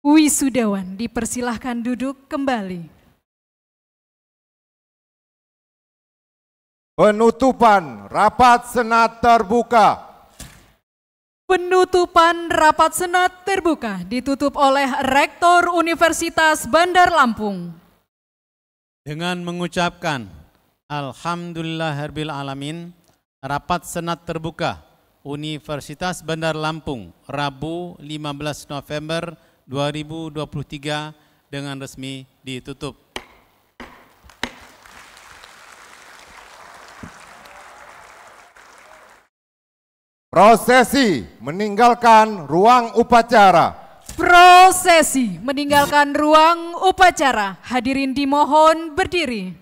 Wisudawan dipersilahkan duduk kembali. Penutupan rapat senat terbuka. Penutupan rapat senat terbuka ditutup oleh Rektor Universitas Bandar Lampung. Dengan mengucapkan Alhamdulillahirabbil alamin, rapat senat terbuka Universitas Bandar Lampung Rabu 15 November 2023 dengan resmi ditutup. Prosesi meninggalkan ruang upacara. Prosesi meninggalkan ruang upacara. Hadirin dimohon berdiri.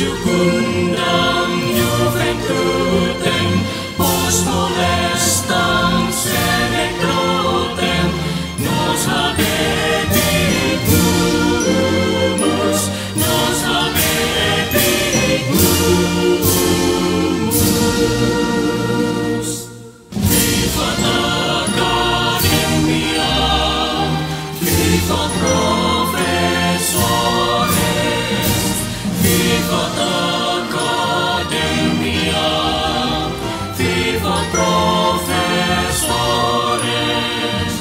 Secundam Juventutem post molestam selectrotem nos habetimus Vivat Academia, vivat professores, vivat Academia, vivat professores.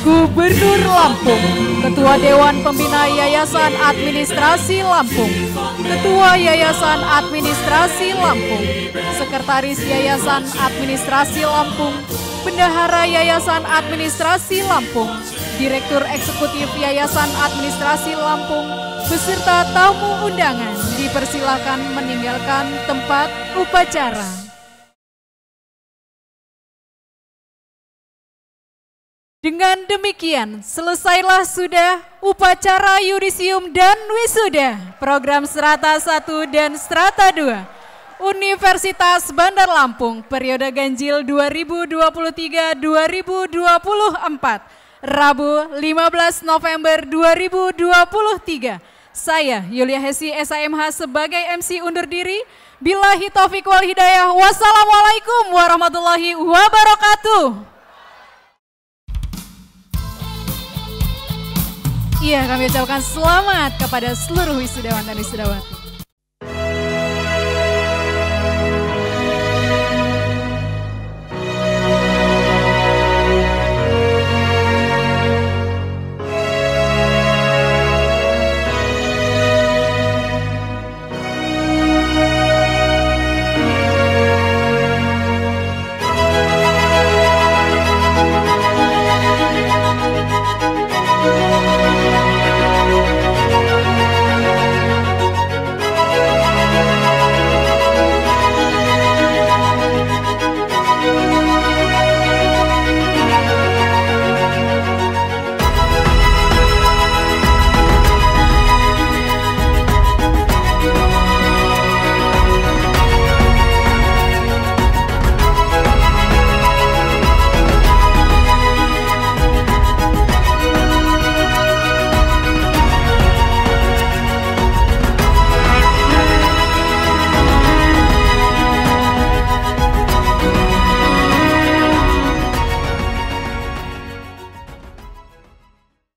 Gubernur Lampung, Ketua Dewan Pembina Yayasan Administrasi Lampung, Ketua Yayasan Administrasi Lampung, Sekretaris Yayasan Administrasi Lampung, Bendahara Yayasan Administrasi Lampung, Direktur Eksekutif Yayasan Administrasi Lampung, beserta tamu undangan dipersilakan meninggalkan tempat upacara. Dengan demikian, selesailah sudah upacara yudisium dan wisuda program Strata 1 dan Strata 2 Universitas Bandar Lampung periode ganjil 2023-2024 Rabu 15 November 2023. Saya Yulia Hesi SAMH sebagai MC undur diri. Billahi taufiq wal hidayah. Wassalamualaikum warahmatullahi wabarakatuh. Iya, kami ucapkan selamat kepada seluruh wisudawan dan wisudawat.